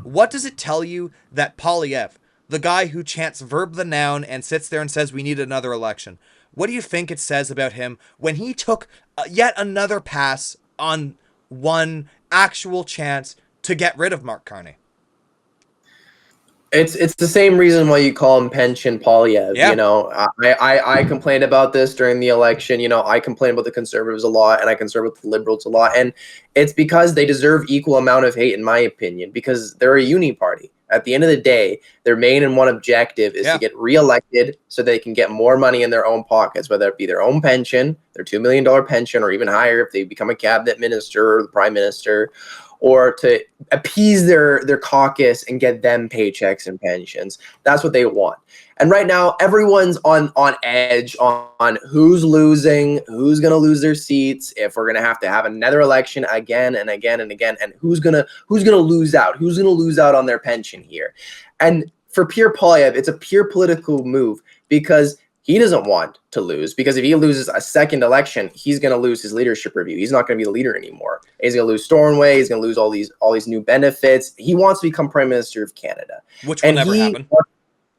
What does it tell you that Poilievre, the guy who chants verb the noun and sits there and says we need another election, what do you think it says about him when he took yet another pass on one actual chance to get rid of Mark Carney?
It's the same reason why you call him Pension Poilievre.
Yeah.
You know, I complained about this during the election. You know, I complain about the Conservatives a lot, and I concern with the Liberals a lot, and it's because they deserve equal amount of hate, in my opinion, because they're a uni party. At the end of the day, their main and one objective is to get reelected so they can get more money in their own pockets, whether it be their own pension, their $2 million pension, or even higher if they become a cabinet minister or the prime minister, or to appease their caucus and get them paychecks and pensions. That's what they want. And right now, everyone's on edge on who's losing, who's going to lose their seats, if we're going to have another election again and again and again, and who's going to lose out, who's going to lose out on their pension here. And for Pierre Poilievre, it's a pure political move because he doesn't want to lose, because if he loses a second election, he's going to lose his leadership review. He's not going to be the leader anymore. He's going to lose Stornoway. He's going to lose all these new benefits. He wants to become Prime Minister of Canada,
which will never happen.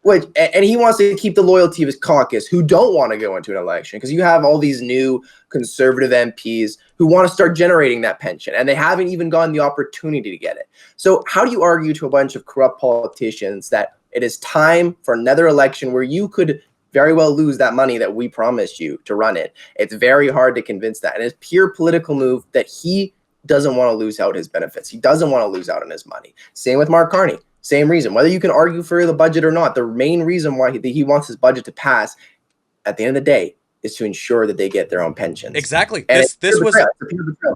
And he wants to keep the loyalty of his caucus, who don't want to go into an election, because you have all these new Conservative MPs who want to start generating that pension, and they haven't even gotten the opportunity to get it. So how do you argue to a bunch of corrupt politicians that it is time for another election where you could very well lose that money that we promised you to run it? It's very hard to convince that. And it's pure political move that he doesn't want to lose out his benefits. He doesn't want to lose out on his money. Same with Mark Carney. Same reason. Whether you can argue for the budget or not, the main reason why he wants his budget to pass at the end of the day is to ensure that they get their own pensions.
Exactly.
And
This was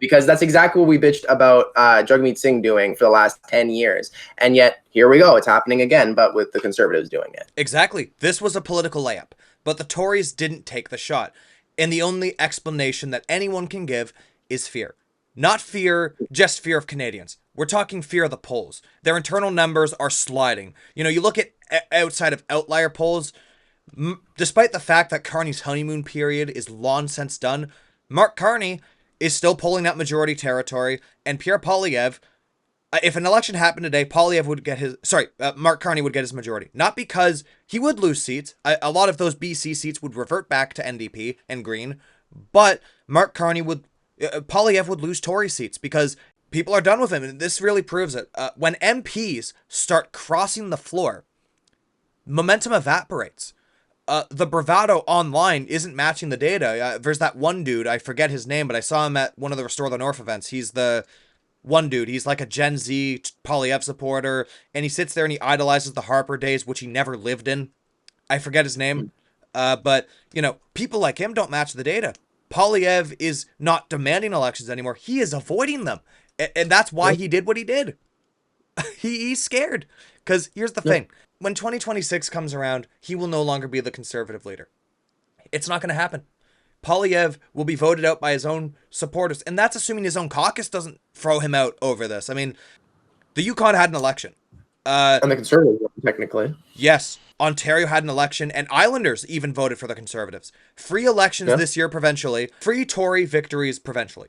because that's exactly what we bitched about Jagmeet Singh doing for the last 10 years. And yet here we go. It's happening again, but with the Conservatives doing it.
Exactly. This was a political layup, but the Tories didn't take the shot. And the only explanation that anyone can give is fear. Not fear, just fear of Canadians. We're talking fear of the polls. Their internal numbers are sliding. You know, you look at outside of outlier polls, despite the fact that Carney's honeymoon period is long since done, Mark Carney is still pulling that majority territory, and Pierre Poilievre, if an election happened today, Mark Carney would get his majority. Not because he would lose seats. A lot of those BC seats would revert back to NDP and Green, but Poilievre would lose Tory seats because people are done with him, and this really proves it. When MPs start crossing the floor, momentum evaporates. The bravado online isn't matching the data. There's that one dude, I forget his name, but I saw him at one of the Restore the North events. He's the one dude. He's like a Gen Z Poilievre supporter, and he sits there and he idolizes the Harper days, which he never lived in. I forget his name. But, you know, people like him don't match the data. Poilievre is not demanding elections anymore. He is avoiding them. And that's why he did what he did. He's scared. Because here's the thing. When 2026 comes around, he will no longer be the Conservative leader. It's not going to happen. Poilievre will be voted out by his own supporters. And that's assuming his own caucus doesn't throw him out over this. I mean, the Yukon had an election.
And the Conservatives, technically.
Yes. Ontario had an election, and Islanders even voted for the Conservatives. Free elections this year provincially. Free Tory victories provincially.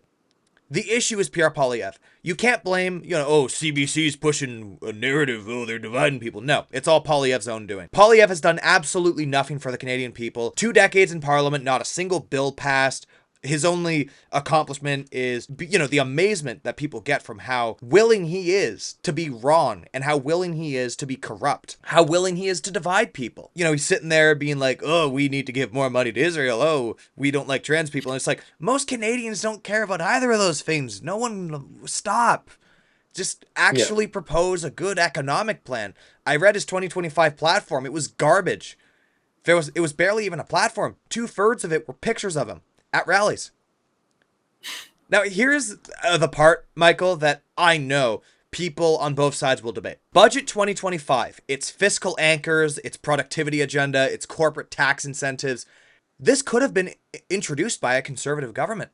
The issue is Pierre Poilievre. You can't blame, CBC's pushing a narrative, they're dividing people. No, it's all Poilievre's own doing. Poilievre has done absolutely nothing for the Canadian people. 2 decades in Parliament, not a single bill passed. His only accomplishment is, the amazement that people get from how willing he is to be wrong and how willing he is to be corrupt, how willing he is to divide people. He's sitting there being like, oh, we need to give more money to Israel. Oh, we don't like trans people. And it's like, most Canadians don't care about either of those things. No one, stop. Just actually propose a good economic plan. I read his 2025 platform. It was garbage. It was barely even a platform. 2/3 of it were pictures of him at rallies. Now, here's the part, Michael, that I know people on both sides will debate. Budget 2025, its fiscal anchors, its productivity agenda, its corporate tax incentives. This could have been introduced by a Conservative government.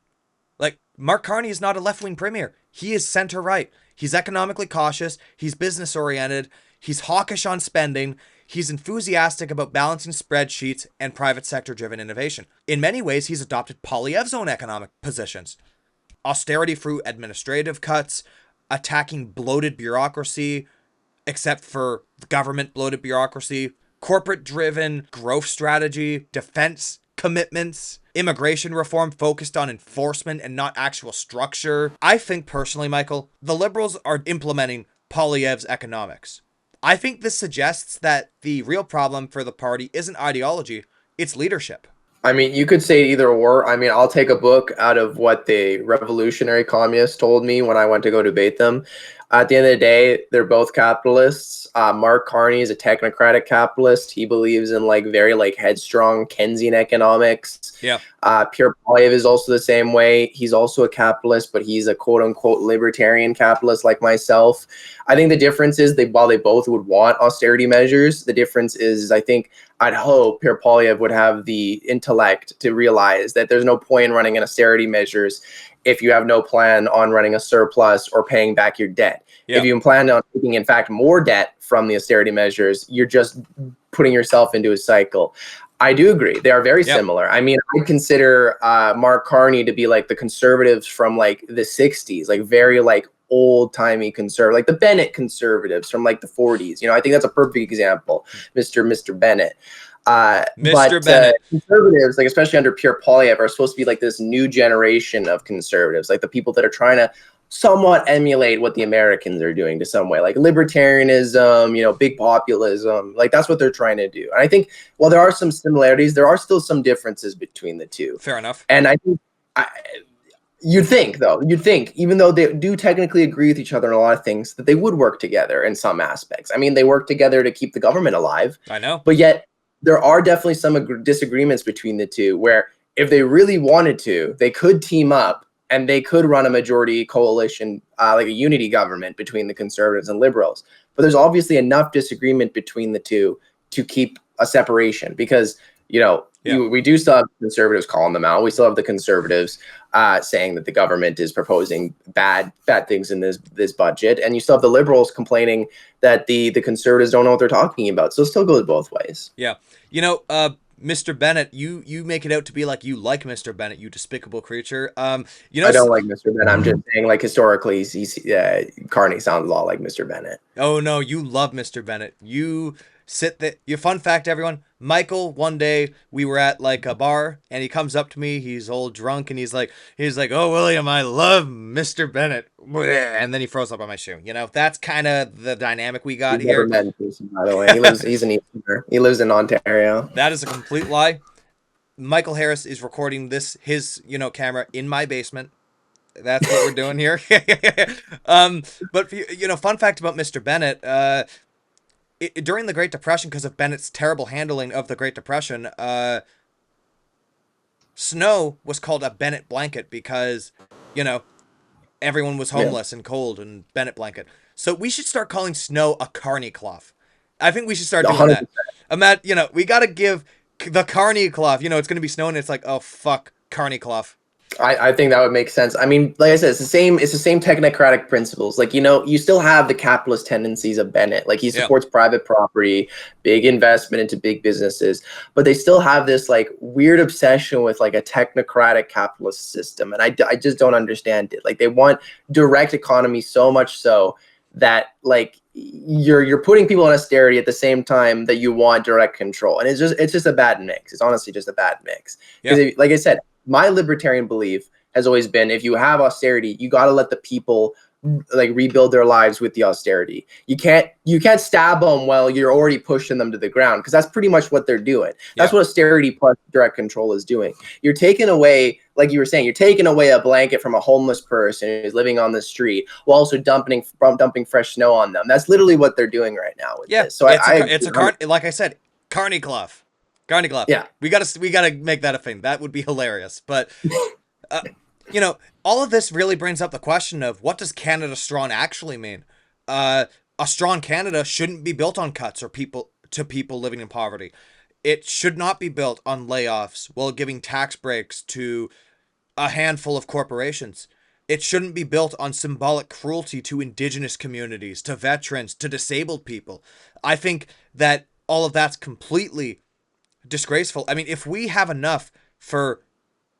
Like, Mark Carney is not a left-wing premier. He is center-right. He's economically cautious. He's business-oriented. He's hawkish on spending. He's enthusiastic about balancing spreadsheets and private sector-driven innovation. In many ways, he's adopted Poilievre's own economic positions. Austerity through administrative cuts, attacking bloated bureaucracy, except for government bloated bureaucracy, corporate-driven growth strategy, defense commitments, immigration reform focused on enforcement and not actual structure. I think personally, Michael, the Liberals are implementing Poilievre's economics. I think this suggests that the real problem for the party isn't ideology, it's leadership.
I mean, you could say either or. I mean, I'll take a book out of what the revolutionary communists told me when I went to go debate them. At the end of the day, they're both capitalists. Mark Carney is a technocratic capitalist. He believes in very headstrong Keynesian economics.
Yeah.
Pierre Poilievre is also the same way. He's also a capitalist, but he's a quote unquote libertarian capitalist like myself. I think the difference is while they both would want austerity measures, the difference is I'd hope Pierre Poilievre would have the intellect to realize that there's no point in running an austerity measures if you have no plan on running a surplus or paying back your debt. Yeah. If you plan on taking, in fact, more debt from the austerity measures, you're just putting yourself into a cycle. I do agree. They are very similar. I mean, I consider Mark Carney to be like the conservatives from the 60s, very old-timey conservative, like the Bennett conservatives from the 40s. I think that's a perfect example, Mr. Bennett.
Mr. Bennett.
Conservatives, especially under Pierre Poilievre, are supposed to be this new generation of conservatives, the people that are trying to somewhat emulate what the Americans are doing to some way, libertarianism, big populism, that's what they're trying to do. And I think while there are some similarities, there are still some differences between the two.
Fair enough.
And I think you'd think, even though they do technically agree with each other in a lot of things, that they would work together in some aspects. I mean, they work together to keep the government alive.
I know.
But yet there are definitely some disagreements between the two where if they really wanted to, they could team up and they could run a majority coalition, like a unity government between the conservatives and liberals. But there's obviously enough disagreement between the two to keep a separation because, we do still have conservatives calling them out. We still have the conservatives saying that the government is proposing bad things in this budget. And you still have the liberals complaining that the conservatives don't know what they're talking about. So it still goes both ways.
Yeah. Mr. Bennett, you make it out to be like you like Mr. Bennett, you despicable creature. I
don't like Mr. Bennett. I'm just saying, historically, Carney sounds a lot like Mr. Bennett.
Oh no, you love Mr. Bennett. You sit there. Your fun fact, everyone. Michael, one day we were at a bar, and he comes up to me. He's all drunk, and he's like, "Oh, William, I love Mr. Bennett," and then he throws up on my shoe. That's kind of the dynamic we got here.
Never met in person, by the way. He's an Easterner. He lives in Ontario.
That is a complete lie. Michael Harris is recording his camera in my basement. That's what we're doing here. But fun fact about Mr. Bennett. During the Great Depression, because of Bennett's terrible handling of the Great Depression, snow was called a Bennett blanket because, everyone was homeless and cold and Bennett blanket. So we should start calling snow a Carney cloth. I think we should start doing 100%. That. We got to give the Carney cloth. It's going to be snowing. It's like, oh, fuck, Carney cloth.
I think that would make sense. I mean, like I said, it's the same technocratic principles. You still have the capitalist tendencies of Bennett. He supports private property, big investment into big businesses, but they still have this weird obsession with a technocratic capitalist system. And I just don't understand it. They want direct economy so much so that you're putting people on austerity at the same time that you want direct control. And it's just a bad mix. It's honestly just a bad mix. Because like I said, my libertarian belief has always been if you have austerity, you got to let the people rebuild their lives with the austerity. You can't stab them while you're already pushing them to the ground because that's pretty much what they're doing. That's what austerity plus direct control is doing. You're taking away, like you were saying, you're taking away a blanket from a homeless person who's living on the street while also dumping fresh snow on them. That's literally what they're doing right now with this. So
like I said, Carney cloth. Carney cloth.
Yeah.
We gotta make that a thing. That would be hilarious. But all of this really brings up the question of what does Canada Strong actually mean? A strong Canada shouldn't be built on cuts or people living in poverty. It should not be built on layoffs while giving tax breaks to a handful of corporations. It shouldn't be built on symbolic cruelty to Indigenous communities, to veterans, to disabled people. I think that all of that's completely disgraceful. I mean, if we have enough for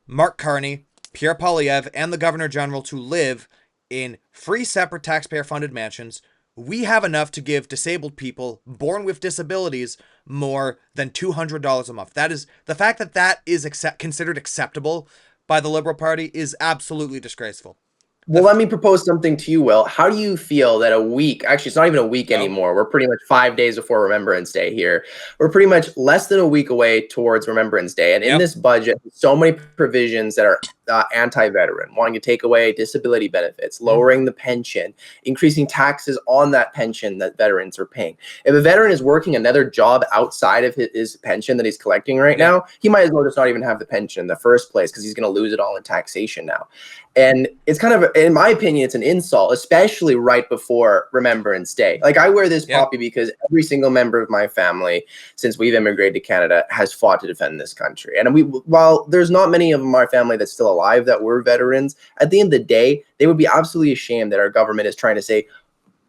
Mark Carney, Pierre Poilievre, and the Governor General to live in free, separate, taxpayer-funded mansions, we have enough to give disabled people born with disabilities more than $200 a month. That is, the fact that that is considered acceptable by the Liberal Party is absolutely disgraceful.
Well, let me propose something to you, Will. How do you feel that a week, actually, it's not even a week anymore. We're pretty much 5 days before Remembrance Day here. We're pretty much less than a week away towards Remembrance Day. And in this budget, so many provisions that are anti-veteran, wanting to take away disability benefits, lowering the pension, increasing taxes on that pension that veterans are paying. If a veteran is working another job outside of his pension that he's collecting right now, he might as well just not even have the pension in the first place because he's going to lose it all in taxation now. And it's kind of, in my opinion, it's an insult, especially right before Remembrance Day. Like, I wear this poppy because every single member of my family, since we've immigrated to Canada, has fought to defend this country. And while there's not many of my family that's still alive that were veterans, at the end of the day, they would be absolutely ashamed that our government is trying to say,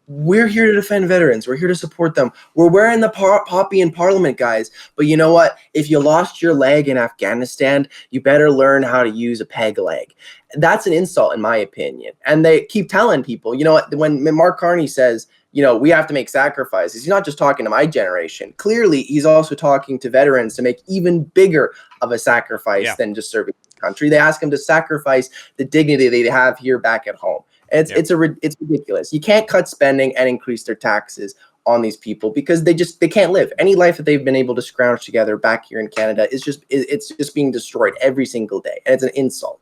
we're here to defend veterans. We're here to support them. We're wearing the poppy in Parliament, guys. But you know what? If you lost your leg in Afghanistan, you better learn how to use a peg leg. That's an insult, in my opinion. And they keep telling people, you know what? When Mark Carney says, you know, we have to make sacrifices, he's not just talking to my generation. Clearly, he's also talking to veterans to make even bigger of a sacrifice than just serving the country. They ask him to sacrifice the dignity they have here back at home. It's ridiculous. You can't cut spending and increase their taxes on these people because they can't live. Any life that they've been able to scrounge together back here in Canada is just being destroyed every single day, and it's an insult.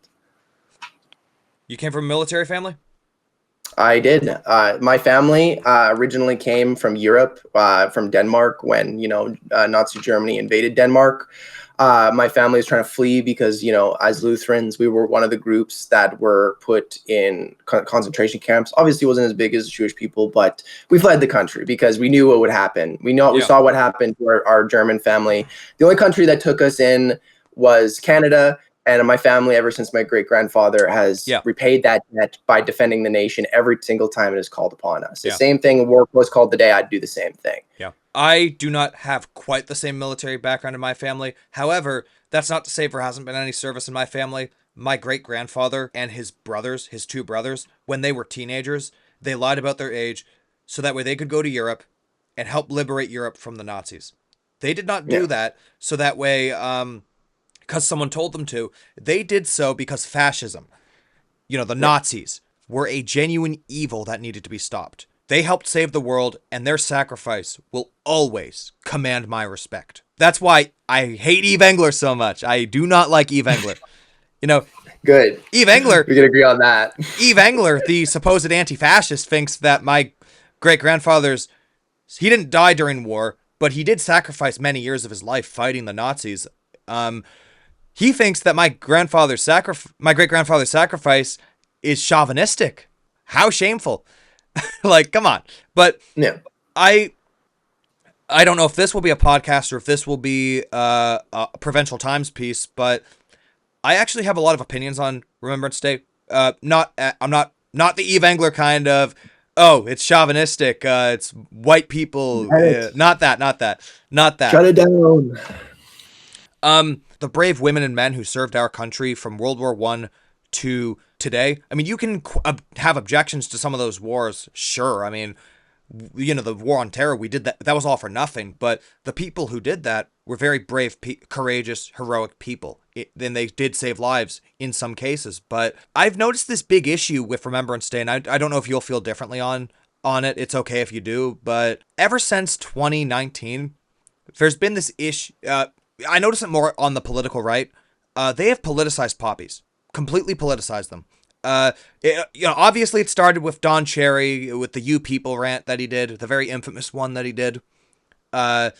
You came from a military family?
I did. My family originally came from Europe, from Denmark when, Nazi Germany invaded Denmark. My family was trying to flee because, as Lutherans, we were one of the groups that were put in concentration camps. Obviously, it wasn't as big as Jewish people, but we fled the country because we knew what would happen. We saw what happened to our German family. The only country that took us in was Canada. And my family, ever since my great-grandfather, has repaid that debt by defending the nation every single time it is called upon us. The same thing, war was called the day, I'd do the same thing.
Yeah. I do not have quite the same military background in my family. However, that's not to say there hasn't been any service in my family. My great-grandfather and his two brothers, when they were teenagers, they lied about their age so that way they could go to Europe and help liberate Europe from the Nazis. They did not do that so that way, because someone told them to. They did so because fascism, the Nazis, were a genuine evil that needed to be stopped. They helped save the world, and their sacrifice will always command my respect. That's why I hate Eve Engler so much. I do not like Eve Engler.
Good.
Eve Engler.
We can agree on that.
Eve Engler, the supposed anti-fascist, thinks that my great-grandfather's... He didn't die during war, but he did sacrifice many years of his life fighting the Nazis. He thinks that my great-grandfather's sacrifice is chauvinistic. How shameful. Like, come on. But I don't know if this will be a podcast or if this will be a Provincial Times piece, but I actually have a lot of opinions on Remembrance Day. I'm not the Eve Engler kind of, it's chauvinistic, it's white people, not that.
Shut it down.
The brave women and men who served our country from World War I to today. I mean, you can have objections to some of those wars, sure. I mean, the war on terror, we did that was all for nothing, but the people who did that were very brave, courageous, heroic people. Then they did save lives in some cases, but I've noticed this big issue with Remembrance Day, and I don't know if you'll feel differently on it. It's okay if you do, but ever since 2019, there's been this issue. I notice it more on the political right. They have politicized poppies, completely politicized them. Obviously it started with Don Cherry with the "You People" rant that he did, the very infamous one that he did about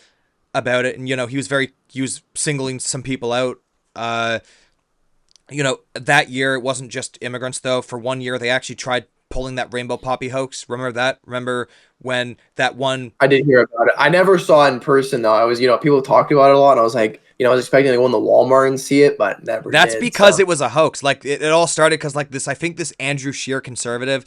it, and he was singling some people out. That year it wasn't just immigrants though. For 1 year they actually tried pulling that rainbow poppy hoax. Remember that? Remember when that one...
I did hear about it. I never saw it in person though. I was, people talked about it a lot, and I was like, I was expecting to go in the Walmart and see it, but never.
That's because it was a hoax. Like it all started because like this, I think this Andrew Scheer conservative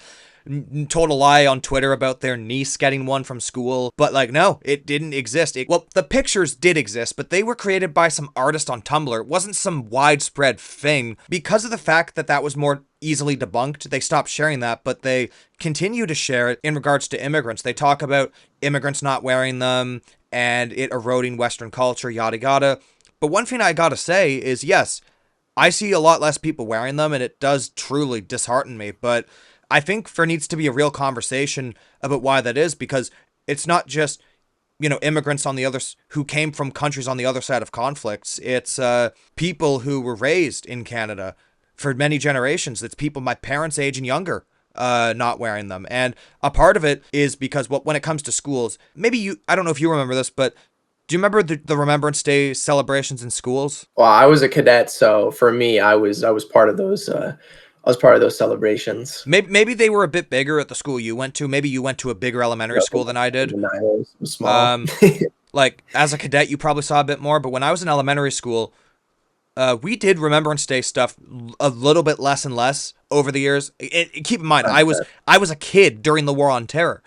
told a lie on Twitter about their niece getting one from school. But like, no, it didn't exist. Well, the pictures did exist, but they were created by some artist on Tumblr. It wasn't some widespread thing. Because of the fact that that was more easily debunked, they stopped sharing that, but they continue to share it in regards to immigrants. They talk about immigrants not wearing them and it eroding Western culture, yada yada. But one thing I gotta say is, yes, I see a lot less people wearing them, and it does truly dishearten me. But I think there needs to be a real conversation about why that is, because it's not just, immigrants on the others who came from countries on the other side of conflicts. It's people who were raised in Canada for many generations. It's people my parents' age and younger not wearing them. And a part of it is because when it comes to schools, maybe I don't know if you remember this, but do you remember the Remembrance Day celebrations in schools?
Well, I was a cadet, so for me, I was part of those. I was part of those celebrations.
Maybe they were a bit bigger at the school you went to. Maybe you went to a bigger elementary school than I did.
It was small.
Like as a cadet, you probably saw a bit more. But when I was in elementary school, we did Remembrance Day stuff a little bit less and less over the years. Keep in mind, I was a kid during the War on Terror.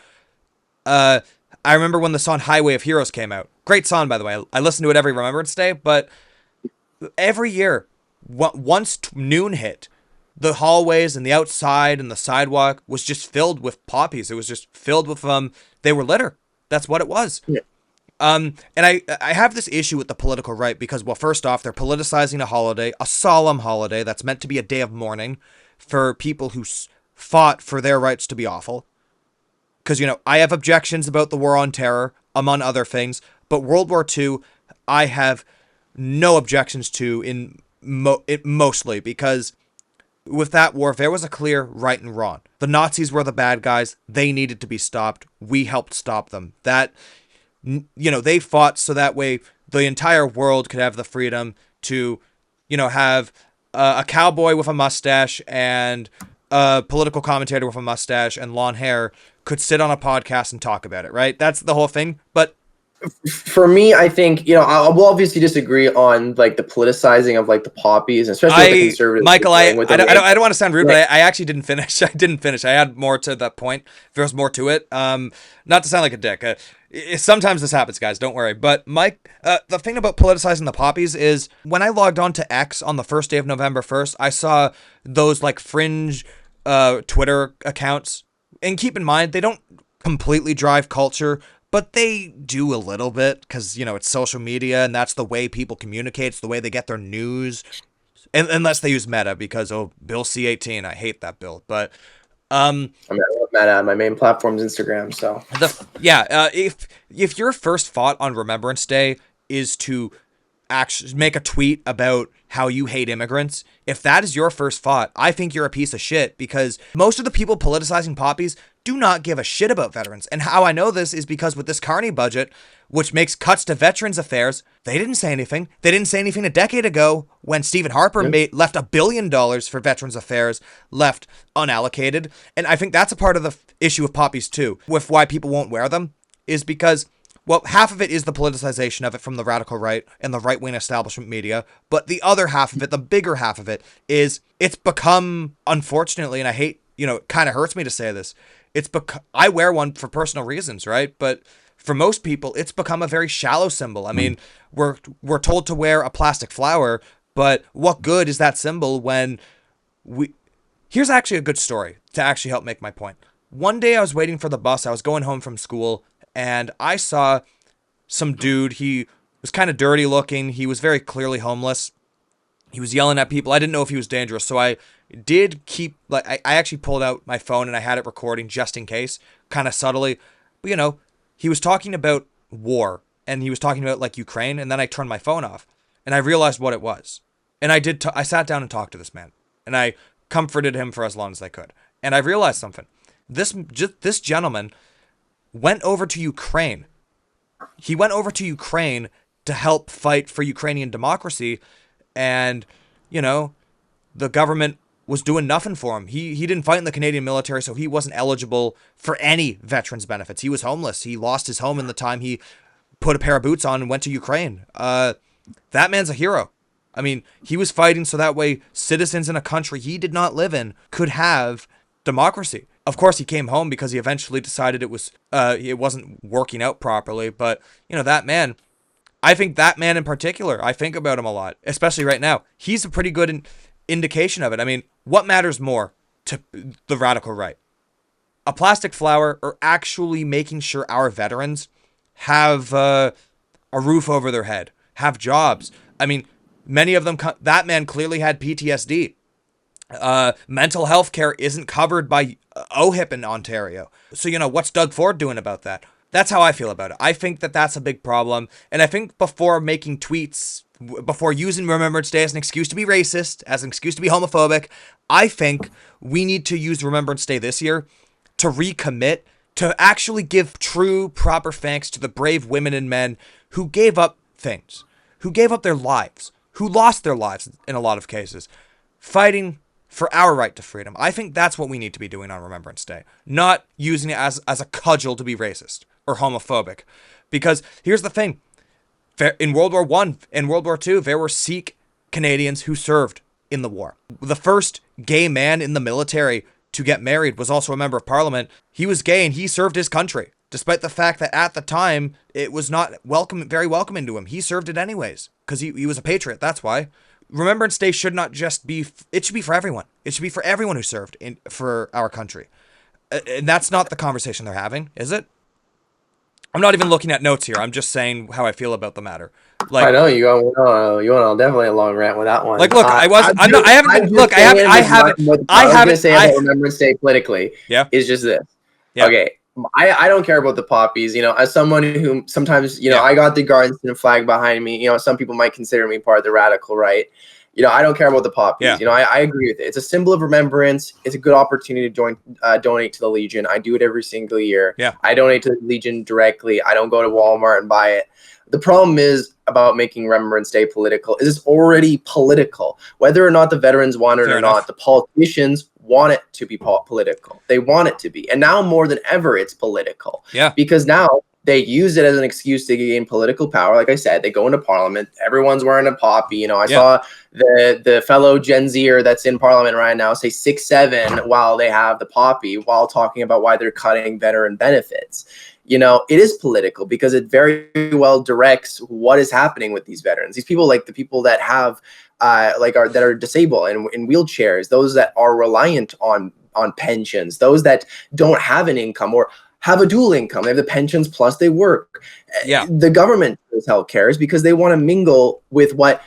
I remember when the song Highway of Heroes came out. Great song, by the way. I listen to it every Remembrance Day, but every year, once noon hit, the hallways and the outside and the sidewalk was just filled with poppies. It was just filled with they were litter. That's what it was.
Yeah.
And I have this issue with the political right because, well, first off, they're politicizing a holiday, a solemn holiday that's meant to be a day of mourning for people who fought for their rights to be awful. Because, I have objections about the War on Terror, among other things, but World War II, I have no objections to mostly because with that war, there was a clear right and wrong. The Nazis were the bad guys. They needed to be stopped. We helped stop them. That, they fought so that way the entire world could have the freedom to, have a cowboy with a mustache and a political commentator with a mustache and long hair could sit on a podcast and talk about it, right? That's the whole thing. But
for me, I think, I will obviously disagree on like the politicizing of like the poppies, especially with the conservatives.
Michael, I don't want to sound rude, but I actually didn't finish. I didn't finish. I had more to that point. There was more to it. Not to sound like a dick. Sometimes this happens, guys. Don't worry. But Mike, the thing about politicizing the poppies is when I logged on to X on the first day of November 1st, I saw those like fringe Twitter accounts. And keep in mind, they don't completely drive culture, but they do a little bit because, it's social media and that's the way people communicate. It's the way they get their news. And unless they use Meta because, Bill C-18. I hate that bill. But
I love Meta. My main platform is Instagram. So
if your first thought on Remembrance Day is to actually make a tweet about how you hate immigrants, if that is your first thought, I think you're a piece of shit because most of the people politicizing poppies do not give a shit about veterans. And how I know this is because with this Carney budget, which makes cuts to Veterans Affairs, they didn't say anything. They didn't say anything a decade ago when Stephen Harper left $1 billion for Veterans Affairs left unallocated. And I think that's a part of the issue of poppies too, with why people won't wear them, is because, well, half of it is the politicization of it from the radical right and the right-wing establishment media. But the other half of it, the bigger half of it, is it's become, unfortunately, and I hate, it kind of hurts me to say this, I wear one for personal reasons, right? But for most people, it's become a very shallow symbol. I mean, we're told to wear a plastic flower, but what good is that symbol when Here's actually a good story to actually help make my point. One day I was waiting for the bus. I was going home from school, and I saw some dude. He was kind of dirty looking. He was very clearly homeless. He was yelling at people. I didn't know if he was dangerous, so I did keep, I actually pulled out my phone and I had it recording just in case, kind of subtly. But, he was talking about war, and he was talking about, Ukraine, and then I turned my phone off, and I realized what it was. And I sat down and talked to this man, and I comforted him for as long as I could. And I realized something. This gentleman went over to Ukraine. He went over to Ukraine to help fight for Ukrainian democracy, and, the government was doing nothing for him. He didn't fight in the Canadian military, so he wasn't eligible for any veterans benefits. He was homeless. He lost his home in the time he put a pair of boots on and went to Ukraine. That man's a hero. I mean, he was fighting so that way citizens in a country he did not live in could have democracy. Of course, he came home because he eventually decided it wasn't working out properly. But, that man, I think that man in particular, I think about him a lot, especially right now. He's a pretty good indication of it. I mean, what matters more to the radical right? A plastic flower, or actually making sure our veterans have a roof over their head, have jobs? I mean, many of them, that man clearly had PTSD. Mental health care isn't covered by OHIP in Ontario. So, what's Doug Ford doing about that? That's how I feel about it. I think that that's a big problem. And I think before making tweets, before using Remembrance Day as an excuse to be racist, as an excuse to be homophobic, I think we need to use Remembrance Day this year to recommit, to actually give true, proper thanks to the brave women and men who gave up things, who gave up their lives, who lost their lives in a lot of cases, fighting for our right to freedom. I think that's what we need to be doing on Remembrance Day, not using it as a cudgel to be racist or homophobic. Because here's the thing. In World War I and World War II, there were Sikh Canadians who served in the war. The first gay man in the military to get married was also a member of parliament. He was gay and he served his country, despite the fact that at the time it was not very welcoming to him. He served it anyways because he was a patriot. That's why. Remembrance Day should not just be, it should be for everyone. It should be for everyone who served for our country. And that's not the conversation they're having, is it? I'm not even looking at notes here. I'm just saying how I feel about the matter.
I know you want definitely a long rant with that one.
Look, I haven't
say about Remembrance Day politically.
Yeah,
is just this.
Yeah.
Okay, I don't care about the poppies. As someone who sometimes I got the Garden Flag behind me. Some people might consider me part of the radical right. I don't care about the poppies.
Yeah.
I agree with it. It's a symbol of remembrance. It's a good opportunity to donate to the Legion. I do it every single year.
Yeah.
I donate to the Legion directly. I don't go to Walmart and buy it. The problem is about making Remembrance Day political. It's already political. Whether or not the veterans want it or not, the politicians want it to be political. They want it to be. And now more than ever, it's political.
Yeah.
Because now they use it as an excuse to gain political power. Like I said, they go into parliament. Everyone's wearing a poppy. I saw the fellow Gen Zer that's in parliament right now say 6'7" while they have the poppy, while talking about why they're cutting veteran benefits. It is political because it very well directs what is happening with these veterans. These people, like the people that have, that are disabled and in wheelchairs, those that are reliant on pensions, those that don't have an income or have a dual income. They have the pensions plus they work.
Yeah.
The government does health care is because they want to mingle with what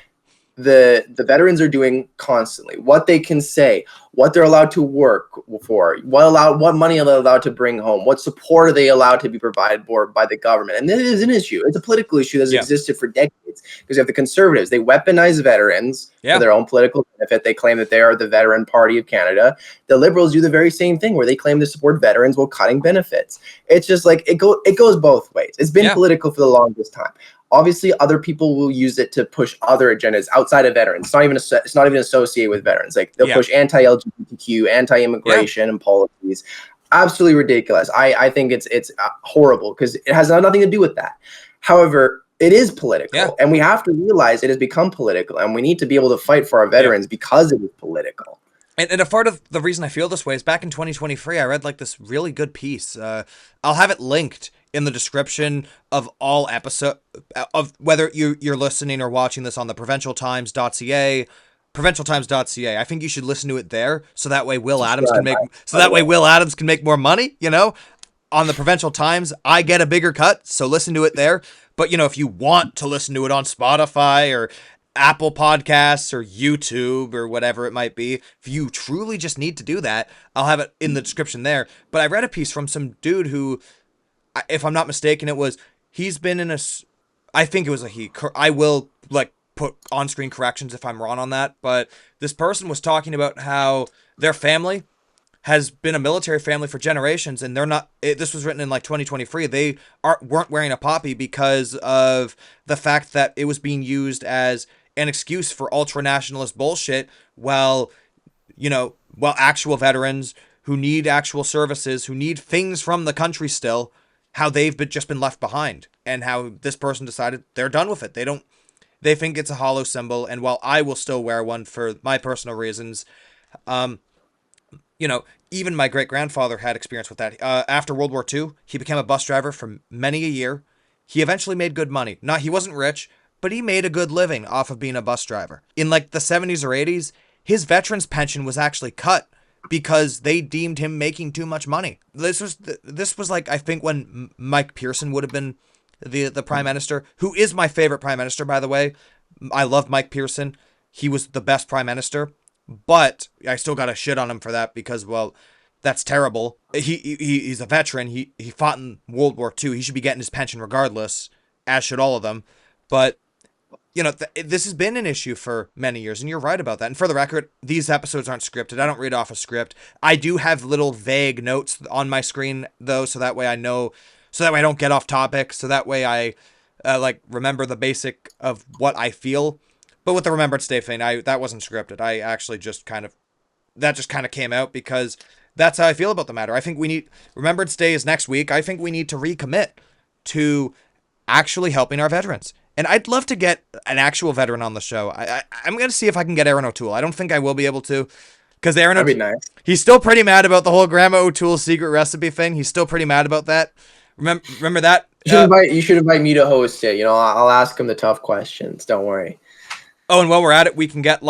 the veterans are doing constantly, what they can say, what they're allowed to work for, what money are they allowed to bring home, what support are they allowed to be provided for by the government. And this is an issue. It's a political issue that's existed for decades because you have the conservatives. They weaponize veterans for their own political benefit. They claim that they are the veteran party of Canada. The Liberals do the very same thing where they claim to support veterans while cutting benefits. It's just like it goes both ways. It's been political for the longest time. Obviously, other people will use it to push other agendas outside of veterans. It's not even associated with veterans. Like they'll push anti-LGBTQ, anti-immigration and policies. Absolutely ridiculous. I think it's horrible because it has nothing to do with that. However, it is political, and we have to realize it has become political, and we need to be able to fight for our veterans because it is political.
And a part of the reason I feel this way is back in 2023, I read this really good piece. I'll have it linked in the description of all episode of whether you're listening or watching this on the provincialtimes.ca. I think you should listen to it there so that way Will Adams can make more money, On the Provincial Times, I get a bigger cut, so listen to it there. But if you want to listen to it on Spotify or Apple Podcasts or YouTube or whatever it might be, if you truly just need to do that, I'll have it in the description there. But I read a piece from some dude who, if I'm not mistaken, he's been in I think it was a he. I will put on-screen corrections if I'm wrong on that. But this person was talking about how their family has been a military family for generations, and they're not. This was written in 2023. They weren't wearing a poppy because of the fact that it was being used as an excuse for ultra-nationalist bullshit. While actual veterans who need actual services, who need things from the country still, how they've just been left behind, and how this person decided they're done with it. They think it's a hollow symbol, and while I will still wear one for my personal reasons, you know, even my great-grandfather had experience with that. After World War II, he became a bus driver for many a year. He eventually made good money. He wasn't rich, but he made a good living off of being a bus driver. In like the 70s or 80s, his veterans pension was actually cut because they deemed him making too much money. This was like, I think, when Mike Pearson would have been the prime minister, who is my favorite prime minister, by the way. I love Mike Pearson. He was the best prime minister, but I still got to shit on him for that because, well, that's terrible. He's a veteran. He fought in World War II. He should be getting his pension regardless, as should all of them. But, you know, this has been an issue for many years, and you're right about that. And for the record, these episodes aren't scripted. I don't read off a script. I do have little vague notes on my screen, though, so that way I know, so that way I don't get off topic, so that way I, remember the basic of what I feel. But with the Remembrance Day thing, that wasn't scripted. I actually just kind of came out because that's how I feel about the matter. I think Remembrance Day is next week. I think we need to recommit to actually helping our veterans. And I'd love to get an actual veteran on the show. I'm going to see if I can get Aaron O'Toole. I don't think I will be able to, because Aaron
That'd be nice.
He's still pretty mad about the whole Grandma O'Toole's secret recipe thing. He's still pretty mad about that. Remember that?
You should invite me to host it. You know, I'll ask him the tough questions. Don't worry.
Oh, and while we're at it, we can get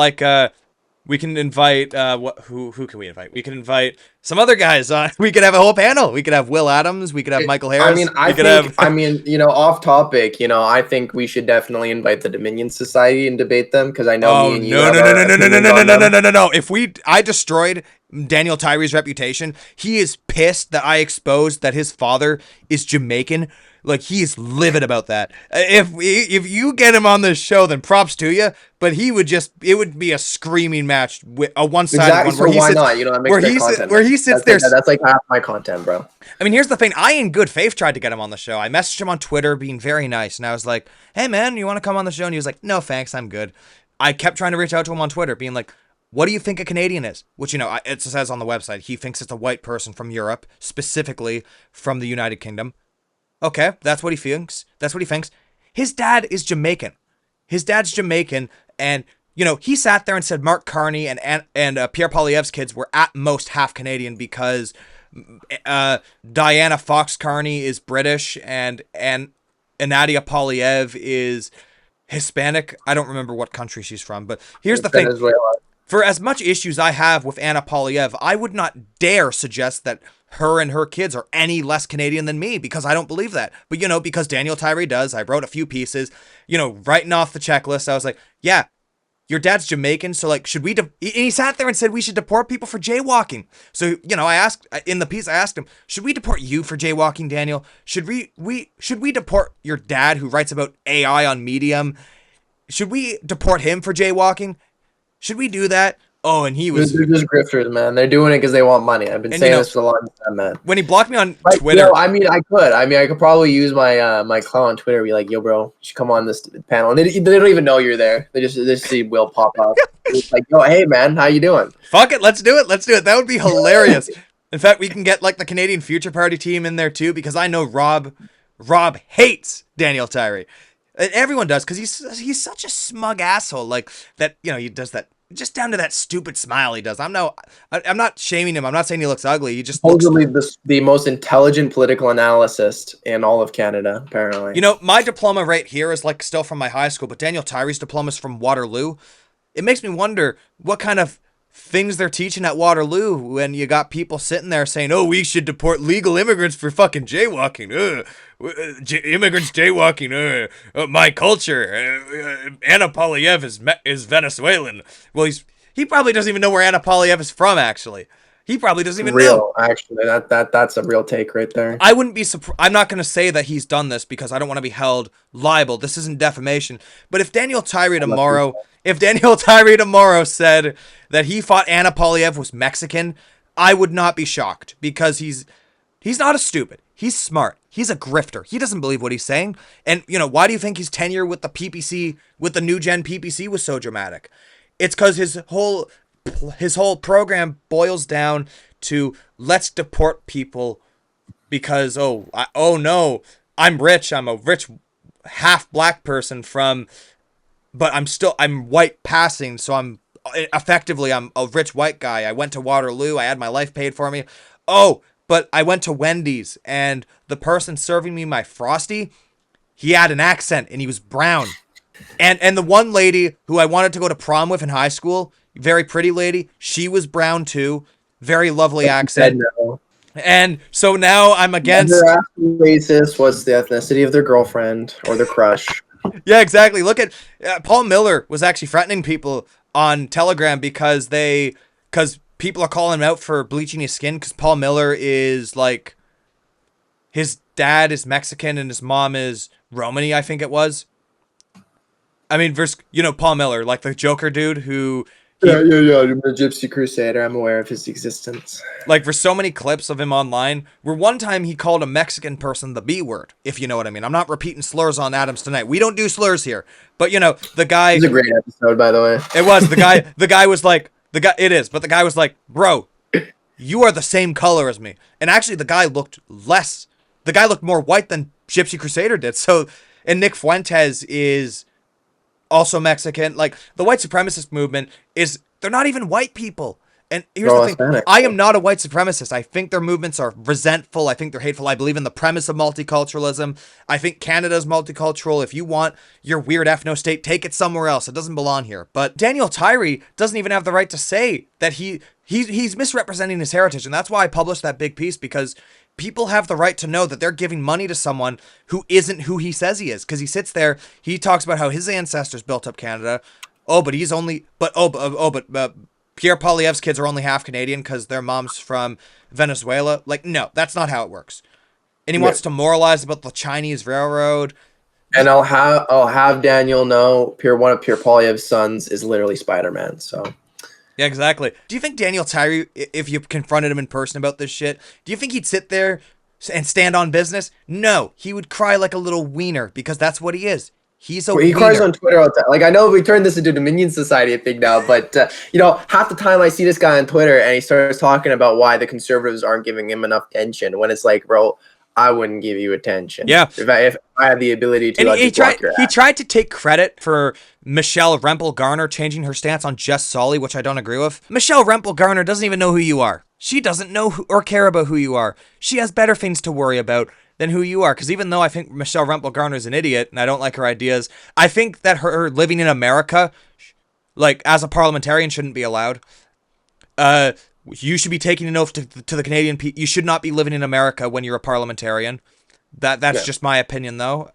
we can invite who can we invite? We can invite some other guys on. We could have a whole panel. We could have Will Adams. We could have Michael Harris.
You know, off topic. You know, I think we should definitely invite the Dominion Society and debate them because I know me and you.
No. If I destroyed Daniel Tyree's reputation, he is pissed that I exposed that his father is Jamaican. Like, he is livid about that. If you get him on this show, then props to you. But it would be a screaming match with a one-sided one.
So why not? You know, that makes great content.
Where he sits there.
That's like half my content, bro.
I mean, here's the thing. I, in good faith, tried to get him on the show. I messaged him on Twitter being very nice. And I was like, hey, man, you want to come on the show? And he was like, no, thanks, I'm good. I kept trying to reach out to him on Twitter being like, what do you think a Canadian is? Which, you know, it says on the website. He thinks it's a white person from Europe, specifically from the United Kingdom. Okay, that's what he thinks. His dad is Jamaican. His dad's Jamaican, and, you know, he sat there and said Mark Carney and Pierre Poilievre's kids were at most half Canadian because Diana Fox Carney is British and Nadia Poilievre is Hispanic. I don't remember what country she's from, but here's the thing.
Venezuela.
For as much issues I have with Anna Poilievre, I would not dare suggest that her and her kids are any less Canadian than me because I don't believe that. But, you know, because Daniel Tyree does, I wrote a few pieces, you know, writing off the checklist. I was like, yeah, your dad's Jamaican, so, like, should we... And he sat there and said we should deport people for jaywalking. So, you know, in the piece, I asked him, should we deport you for jaywalking, Daniel? Should we deport your dad who writes about AI on Medium? Should we deport him for jaywalking? Should we do that? Oh, and he was...
They're just grifters, man. They're doing it because they want money. I've been saying this for a long time, man.
When he blocked me on Twitter...
You know, I could probably use my my clout on Twitter and be like, yo, bro, you should come on this panel. And they don't even know you're there. They just see Will pop up. It's like, yo, hey, man, how you doing?
Fuck it, let's do it. That would be hilarious. In fact, we can get, like, the Canadian Future Party team in there, too, because I know Rob hates Daniel Tyree. Everyone does, because he's such a smug asshole, like, that, you know, he does that, just down to that stupid smile he does. I'm not shaming him. I'm not saying he looks ugly. He just
supposedly the most intelligent political analyst in all of Canada, apparently.
You know, my diploma right here is, like, still from my high school, but Daniel Tyree's diploma is from Waterloo. It makes me wonder what kind of things they're teaching at Waterloo when you got people sitting there saying, oh, we should deport legal immigrants for fucking jaywalking. Immigrants jaywalking. My culture. Anna Poilievre is Venezuelan. Well, he probably doesn't even know where Anna Poilievre is from, actually. He probably doesn't even know.
Actually, that's a real take right there.
I wouldn't be surprised. I'm not going to say that he's done this because I don't want to be held liable. This isn't defamation. But if Daniel Tyree tomorrow said that he thought Anna Poilievre was Mexican, I would not be shocked because he's not a stupid. He's smart. He's a grifter. He doesn't believe what he's saying. And, you know, why do you think his tenure with the PPC, with the new gen PPC was so dramatic? It's because his whole program boils down to let's deport people because, no, I'm rich. I'm a rich half black person but I'm white passing. So effectively, I'm a rich white guy. I went to Waterloo. I had my life paid for me. Oh, but I went to Wendy's, and the person serving me my Frosty, he had an accent, and he was brown. And the one lady who I wanted to go to prom with in high school, very pretty lady, she was brown too. Very lovely accent.
No.
And so now I'm against...
They're asking racist, what's the ethnicity of their girlfriend or their crush?
Yeah, exactly. Look at Paul Miller was actually threatening people on Telegram because people are calling him out for bleaching his skin because Paul Miller is like, his dad is Mexican and his mom is Romani, I think it was. I mean, Paul Miller, like the Joker dude who...
Yeah. I'm a Gypsy Crusader. I'm aware of his existence.
Like, for so many clips of him online, where one time he called a Mexican person the B word, if you know what I mean. I'm not repeating slurs on Adams tonight. We don't do slurs here. But, the guy...
It was a great episode, by the way.
It was. The guy was like... It is, but the guy was like, bro, you are the same color as me. And actually, the guy looked more white than Gypsy Crusader did. So, and Nick Fuentes is... also Mexican. Like, the white supremacist movement they're not even white people. And here's the thing.
Hispanic.
I am not a white supremacist. I think their movements are resentful. I think they're hateful. I believe in the premise of multiculturalism. I think Canada's multicultural. If you want your weird ethno state, take it somewhere else. It doesn't belong here. But Daniel Tyree doesn't even have the right to say that he's misrepresenting his heritage. And that's why I published that big piece, because people have the right to know that they're giving money to someone who isn't who he says he is. Because he sits there, he talks about how his ancestors built up Canada. But Pierre Poilievre's kids are only half Canadian because their mom's from Venezuela. Like, no, that's not how it works. And he wants to moralize about the Chinese railroad.
And I'll have Daniel know one of Pierre Poilievre's sons is literally Spider-Man. So.
Yeah, exactly. Do you think Daniel Tyree, if you confronted him in person about this shit, do you think he'd sit there and stand on business? No, he would cry like a little wiener because that's what he is. He's a
He cries on Twitter all the time. Like, I know we turned this into Dominion Society thing now, but half the time I see this guy on Twitter and he starts talking about why the conservatives aren't giving him enough attention. When it's like, bro, I wouldn't give you attention.
Yeah.
If I had the ability to,
he tried to take credit for Michelle Rempel Garner changing her stance on Jess Solly, which I don't agree with. Michelle Rempel Garner doesn't even know who you are. She doesn't know or care about who you are. She has better things to worry about than who you are. Because even though I think Michelle Rempel Garner is an idiot and I don't like her ideas, I think that her living in America, like as a parliamentarian, shouldn't be allowed. You should be taking an oath to the Canadian people. You should not be living in America when you're a parliamentarian. That's just my opinion, though.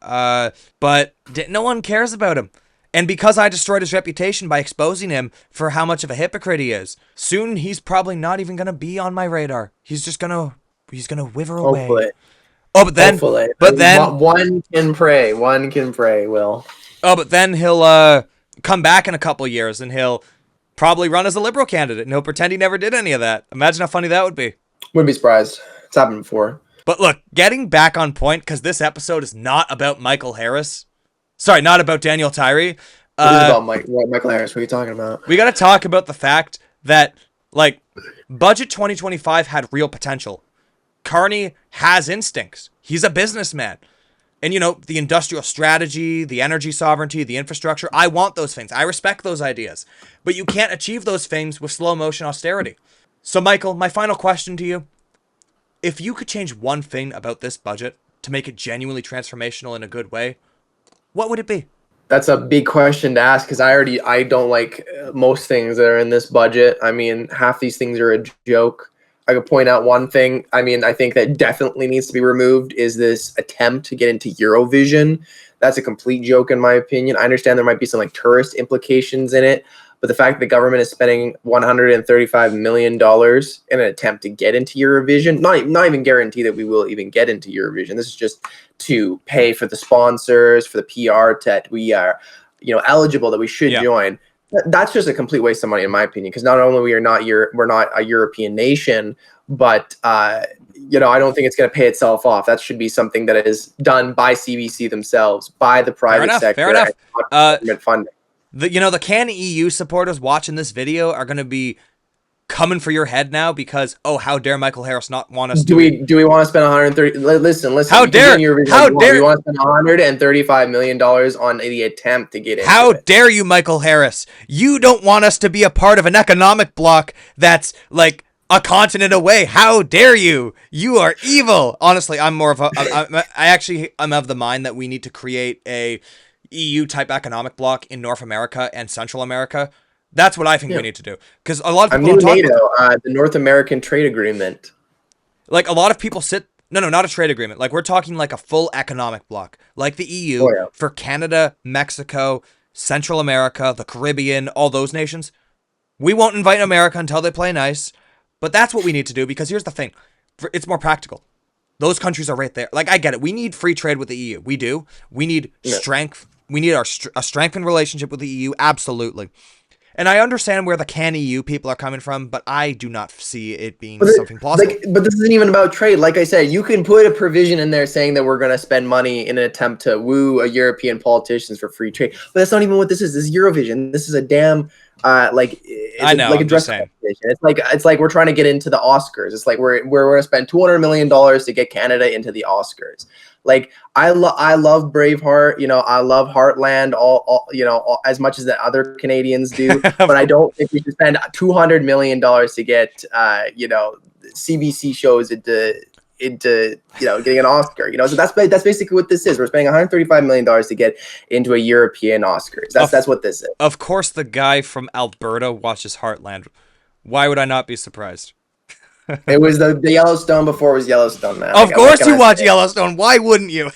But no one cares about him. And because I destroyed his reputation by exposing him for how much of a hypocrite he is, soon he's probably not even going to be on my radar. He's gonna wither away.
Hopefully.
Oh, but then
one can pray. One can pray, Will.
Oh, but then he'll come back in a couple years and he'll probably run as a Liberal candidate and he'll pretend he never did any of that. Imagine how funny that would be.
Wouldn't be surprised. It's happened before.
But look, getting back on point, because this episode is not about Michael Harris. Sorry, not about Daniel Tyree.
What is about Michael Harris? What are you talking about?
We got to talk about the fact that, like, Budget 2025 had real potential. Carney has instincts. He's a businessman. And, the industrial strategy, the energy sovereignty, the infrastructure, I want those things. I respect those ideas. But you can't achieve those things with slow motion austerity. So, Michael, my final question to you. If you could change one thing about this budget to make it genuinely transformational in a good way, what would it be?
That's a big question to ask because I don't like most things that are in this budget. I mean, half these things are a joke. I could point out one thing. I mean, I think that definitely needs to be removed is this attempt to get into Eurovision. That's a complete joke in my opinion. I understand there might be some like tourist implications in it, but the fact that the government is spending $135 million in an attempt to get into Eurovision, not even guarantee that we will even get into Eurovision. This is just to pay for the sponsors, for the PR that we are, eligible, that we should join. That's just a complete waste of money, in my opinion, because not only we're not a European nation, but I don't think it's going to pay itself off. That should be something that is done by CBC themselves, by the private sector.
Fair enough.
Government funding.
The Can EU supporters watching this video are going to be coming for your head now because, oh, how dare Michael Harris not want us
Do we want to spend 130? Listen.
How dare
we want to spend 135 million dollars on the attempt to get into
how
it.
dare you, Michael Harris? You don't want us to be a part of an economic bloc that's like a continent away. How dare you? You are evil. Honestly, I'm more of a. I'm of the mind that we need to create a EU type economic bloc in North America and Central America. That's what I think we need to do. Because a lot of people don't talk about
the North American Trade Agreement.
like a lot of people sit. No, not a trade agreement. Like we're talking like a full economic bloc, like the EU for Canada, Mexico, Central America, the Caribbean, all those nations. We won't invite America until they play nice. But that's what we need to do because here's the thing. It's more practical. Those countries are right there. Like, I get it. We need free trade with the EU. We do. We need strength. We need a strengthened relationship with the EU. Absolutely. And I understand where the can EU people are coming from, but I do not see it being something plausible.
But this isn't even about trade. Like I said, you can put a provision in there saying that we're going to spend money in an attempt to woo European politicians for free trade. But that's not even what this is. This is Eurovision. This is a damn a dress competition. It's like we're trying to get into the Oscars. It's like we're going to spend $200 million to get Canada into the Oscars. Like I love Braveheart, I love Heartland, as much as the other Canadians do, but I don't think we should spend $200 million to get CBC shows into getting an Oscar. So that's basically what this is. We're spending $135 million to get into a European Oscars. That's what this is.
Of course, the guy from Alberta watches Heartland. Why would I not be surprised?
It was the Yellowstone before it was Yellowstone, man.
Of course you watch Yellowstone. Why wouldn't you?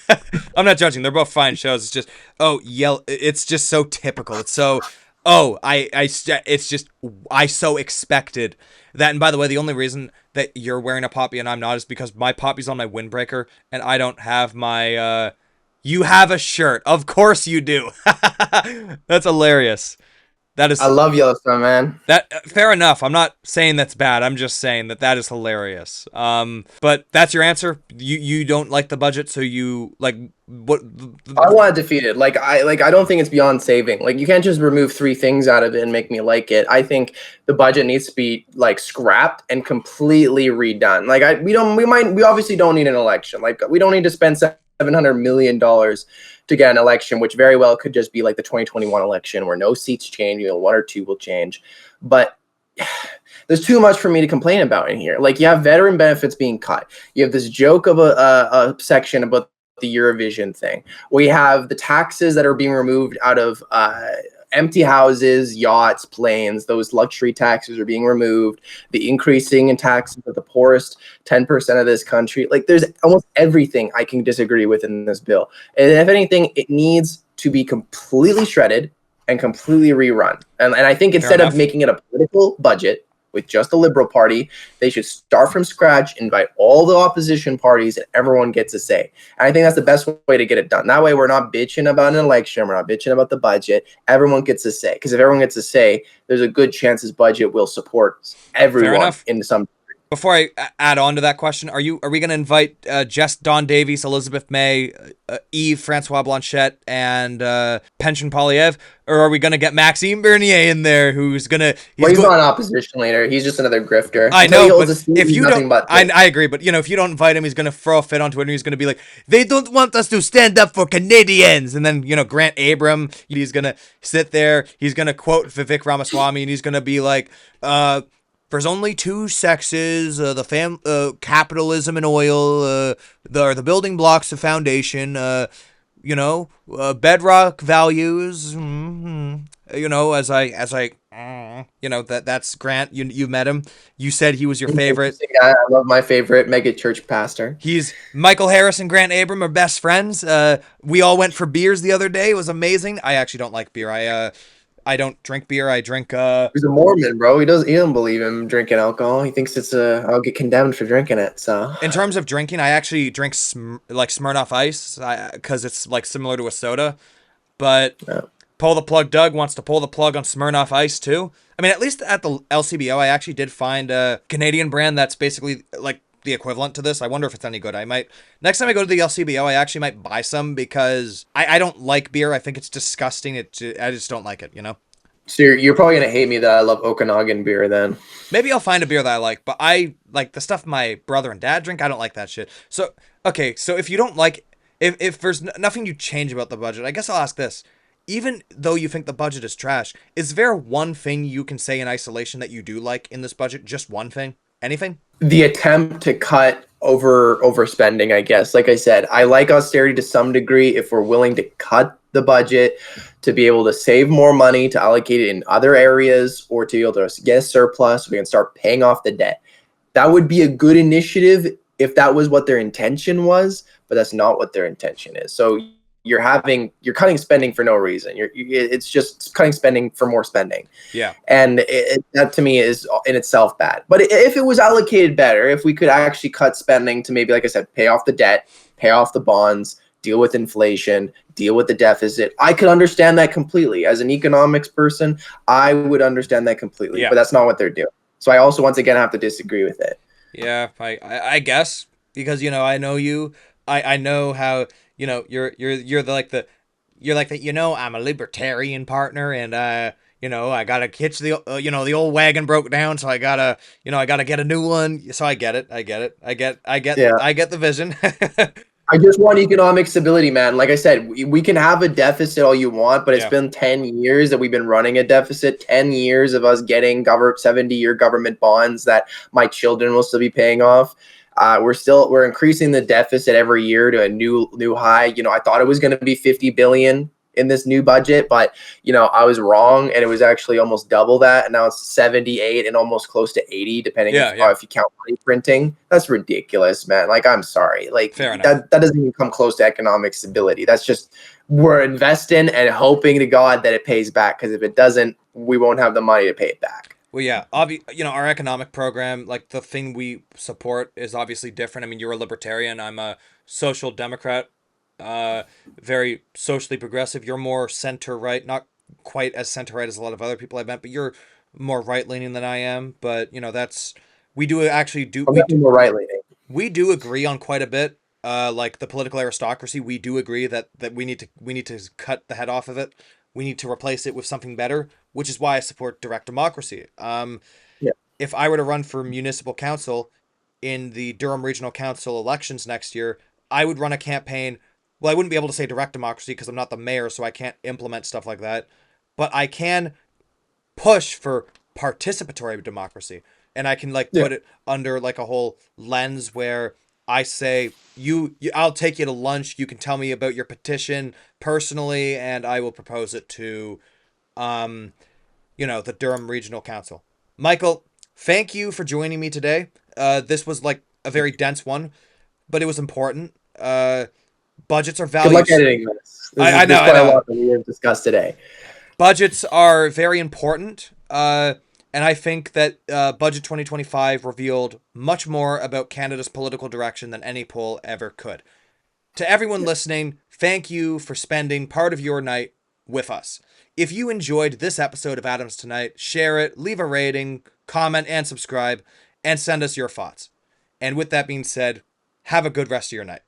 I'm not judging. They're both fine shows. It's just, it's just so typical. It's so, I so expected that. And by the way, the only reason that you're wearing a poppy and I'm not is because my poppy's on my windbreaker and I don't have my, you have a shirt. Of course you do. That's hilarious. I
love Yellowstone, man.
Fair enough. I'm not saying that's bad. I'm just saying that is hilarious. But that's your answer. You don't like the budget, so you like what?
I want to defeat it. I don't think it's beyond saving. Like you can't just remove 3 things out of it and make me like it. I think the budget needs to be scrapped and completely redone. We obviously don't need an election. We don't need to spend $700 million to get an election, which very well could just be like the 2021 election where no seats change, 1 or 2 will change. But there's too much for me to complain about in here. You have veteran benefits being cut. You have this joke of a section about the Eurovision thing. We have the taxes that are being removed out of empty houses, yachts, planes. Those luxury taxes are being removed. The increasing in taxes of the poorest 10% of this country. There's almost everything I can disagree with in this bill. And if anything, it needs to be completely shredded and completely rerun. And I think instead of making it a political budget with just the Liberal Party, they should start from scratch, invite all the opposition parties, and everyone gets a say. And I think that's the best way to get it done. That way, we're not bitching about an election. We're not bitching about the budget. Everyone gets a say. Because if everyone gets a say, there's a good chance this budget will support everyone in some.
Before I add on to that question, are we going to invite Jess Don Davies, Elizabeth May, Yves Francois Blanchette, and Pierre Poilievre, or are we going to get Maxime Bernier in there, who's going to?
He's not an opposition leader. He's just another grifter.
I know, but if you don't, I agree. But if you don't invite him, he's going to throw a fit on Twitter. And he's going to be like, "They don't want us to stand up for Canadians." And then Grant Abram, he's going to sit there. He's going to quote Vivek Ramaswamy, and he's going to be like, there's only 2 sexes, capitalism and oil, the building blocks of foundation, bedrock values, that's Grant, you've met him. You said he was your favorite.
I love my favorite mega church pastor.
Michael Harris and Grant Abram are best friends. We all went for beers the other day. It was amazing. I actually don't like beer. I don't drink beer. I drink.
He's a Mormon, bro. He don't believe in drinking alcohol. He thinks I'll get condemned for drinking it. So
in terms of drinking, I actually drink Smirnoff Ice because it's similar to a soda. But Pull the Plug Doug wants to pull the plug on Smirnoff Ice too. I mean, at least at the LCBO, I actually did find a Canadian brand that's basically the equivalent to this. I wonder if it's any good. Next time I go to the LCBO, I actually might buy some because I don't like beer. I think it's disgusting. I just don't like it,
So you're probably gonna hate me that I love Okanagan beer then.
Maybe I'll find a beer that I like, but I like the stuff my brother and dad drink. I don't like that shit. So, okay, so if you don't like, if there's nothing you change about the budget, I guess I'll ask this. Even though you think the budget is trash, is there one thing you can say in isolation that you do like in this budget? Just one thing? Anything?
The attempt to cut overspending, I guess. Like I said, I like austerity to some degree if we're willing to cut the budget to be able to save more money to allocate it in other areas or to be able to get a surplus so we can start paying off the debt. That would be a good initiative if that was what their intention was, but that's not what their intention is. So you're cutting spending for no reason. It's just cutting spending for more spending.
Yeah.
And that to me is in itself bad. But if it was allocated better, if we could actually cut spending to maybe, like I said, pay off the debt, pay off the bonds, deal with inflation, deal with the deficit, I could understand that completely. As an economics person, I would understand that completely.
Yeah.
But that's not what they're doing. So I also, once again, have to disagree with it.
Yeah, I guess, because, you know, I know you. I know how, you know, you're like the you know, I'm a libertarian partner, and you know, I gotta hitch the you know, the old wagon broke down, so I gotta get a new one. So I get it. I get the vision.
I just want economic stability, man. Like I said, we can have a deficit all you want, but it's been 10 years that we've been running a deficit, 10 years of us getting 70-year government bonds that my children will still be paying off. We're increasing the deficit every year to a new high. You know, I thought it was going to be 50 billion in this new budget, but you know, I was wrong, and it was actually almost double that, and now it's 78 and almost close to 80, depending if you count money printing. That's ridiculous, man. Like, I'm sorry, like that doesn't even come close to economic stability. That's just, we're investing and hoping to God that it pays back, because if it doesn't, we won't have the money to pay it back.
Well, yeah, you know, our economic program, like the thing we support, is obviously different. I mean, you're a libertarian. I'm a social democrat. Very socially progressive. You're more center right, not quite as center right as a lot of other people I've met, but you're more right leaning than I am. But you know, we do
more right leaning.
We do agree on quite a bit. Like the political aristocracy, we do agree that we need to cut the head off of it. We need to replace it with something better, which is why I support direct democracy. If I were to run for municipal council in the Durham Regional Council elections next year, I would run a campaign. Well, I wouldn't be able to say direct democracy because I'm not the mayor, so I can't implement stuff like that. But I can push for participatory democracy. And I can put it under like a whole lens where I say, I'll take you to lunch. You can tell me about your petition personally, and I will propose it to, the Durham Regional Council. Michael, thank you for joining me today. This was like a very dense one, but it was important. Budgets are values.
Good luck editing this.
I know.
Quite a lot that we have discussed today.
Budgets are very important. And I think that Budget 2025 revealed much more about Canada's political direction than any poll ever could. To everyone listening, thank you for spending part of your night with us. If you enjoyed this episode of Adams Tonight, share it, leave a rating, comment, and subscribe, and send us your thoughts. And with that being said, have a good rest of your night.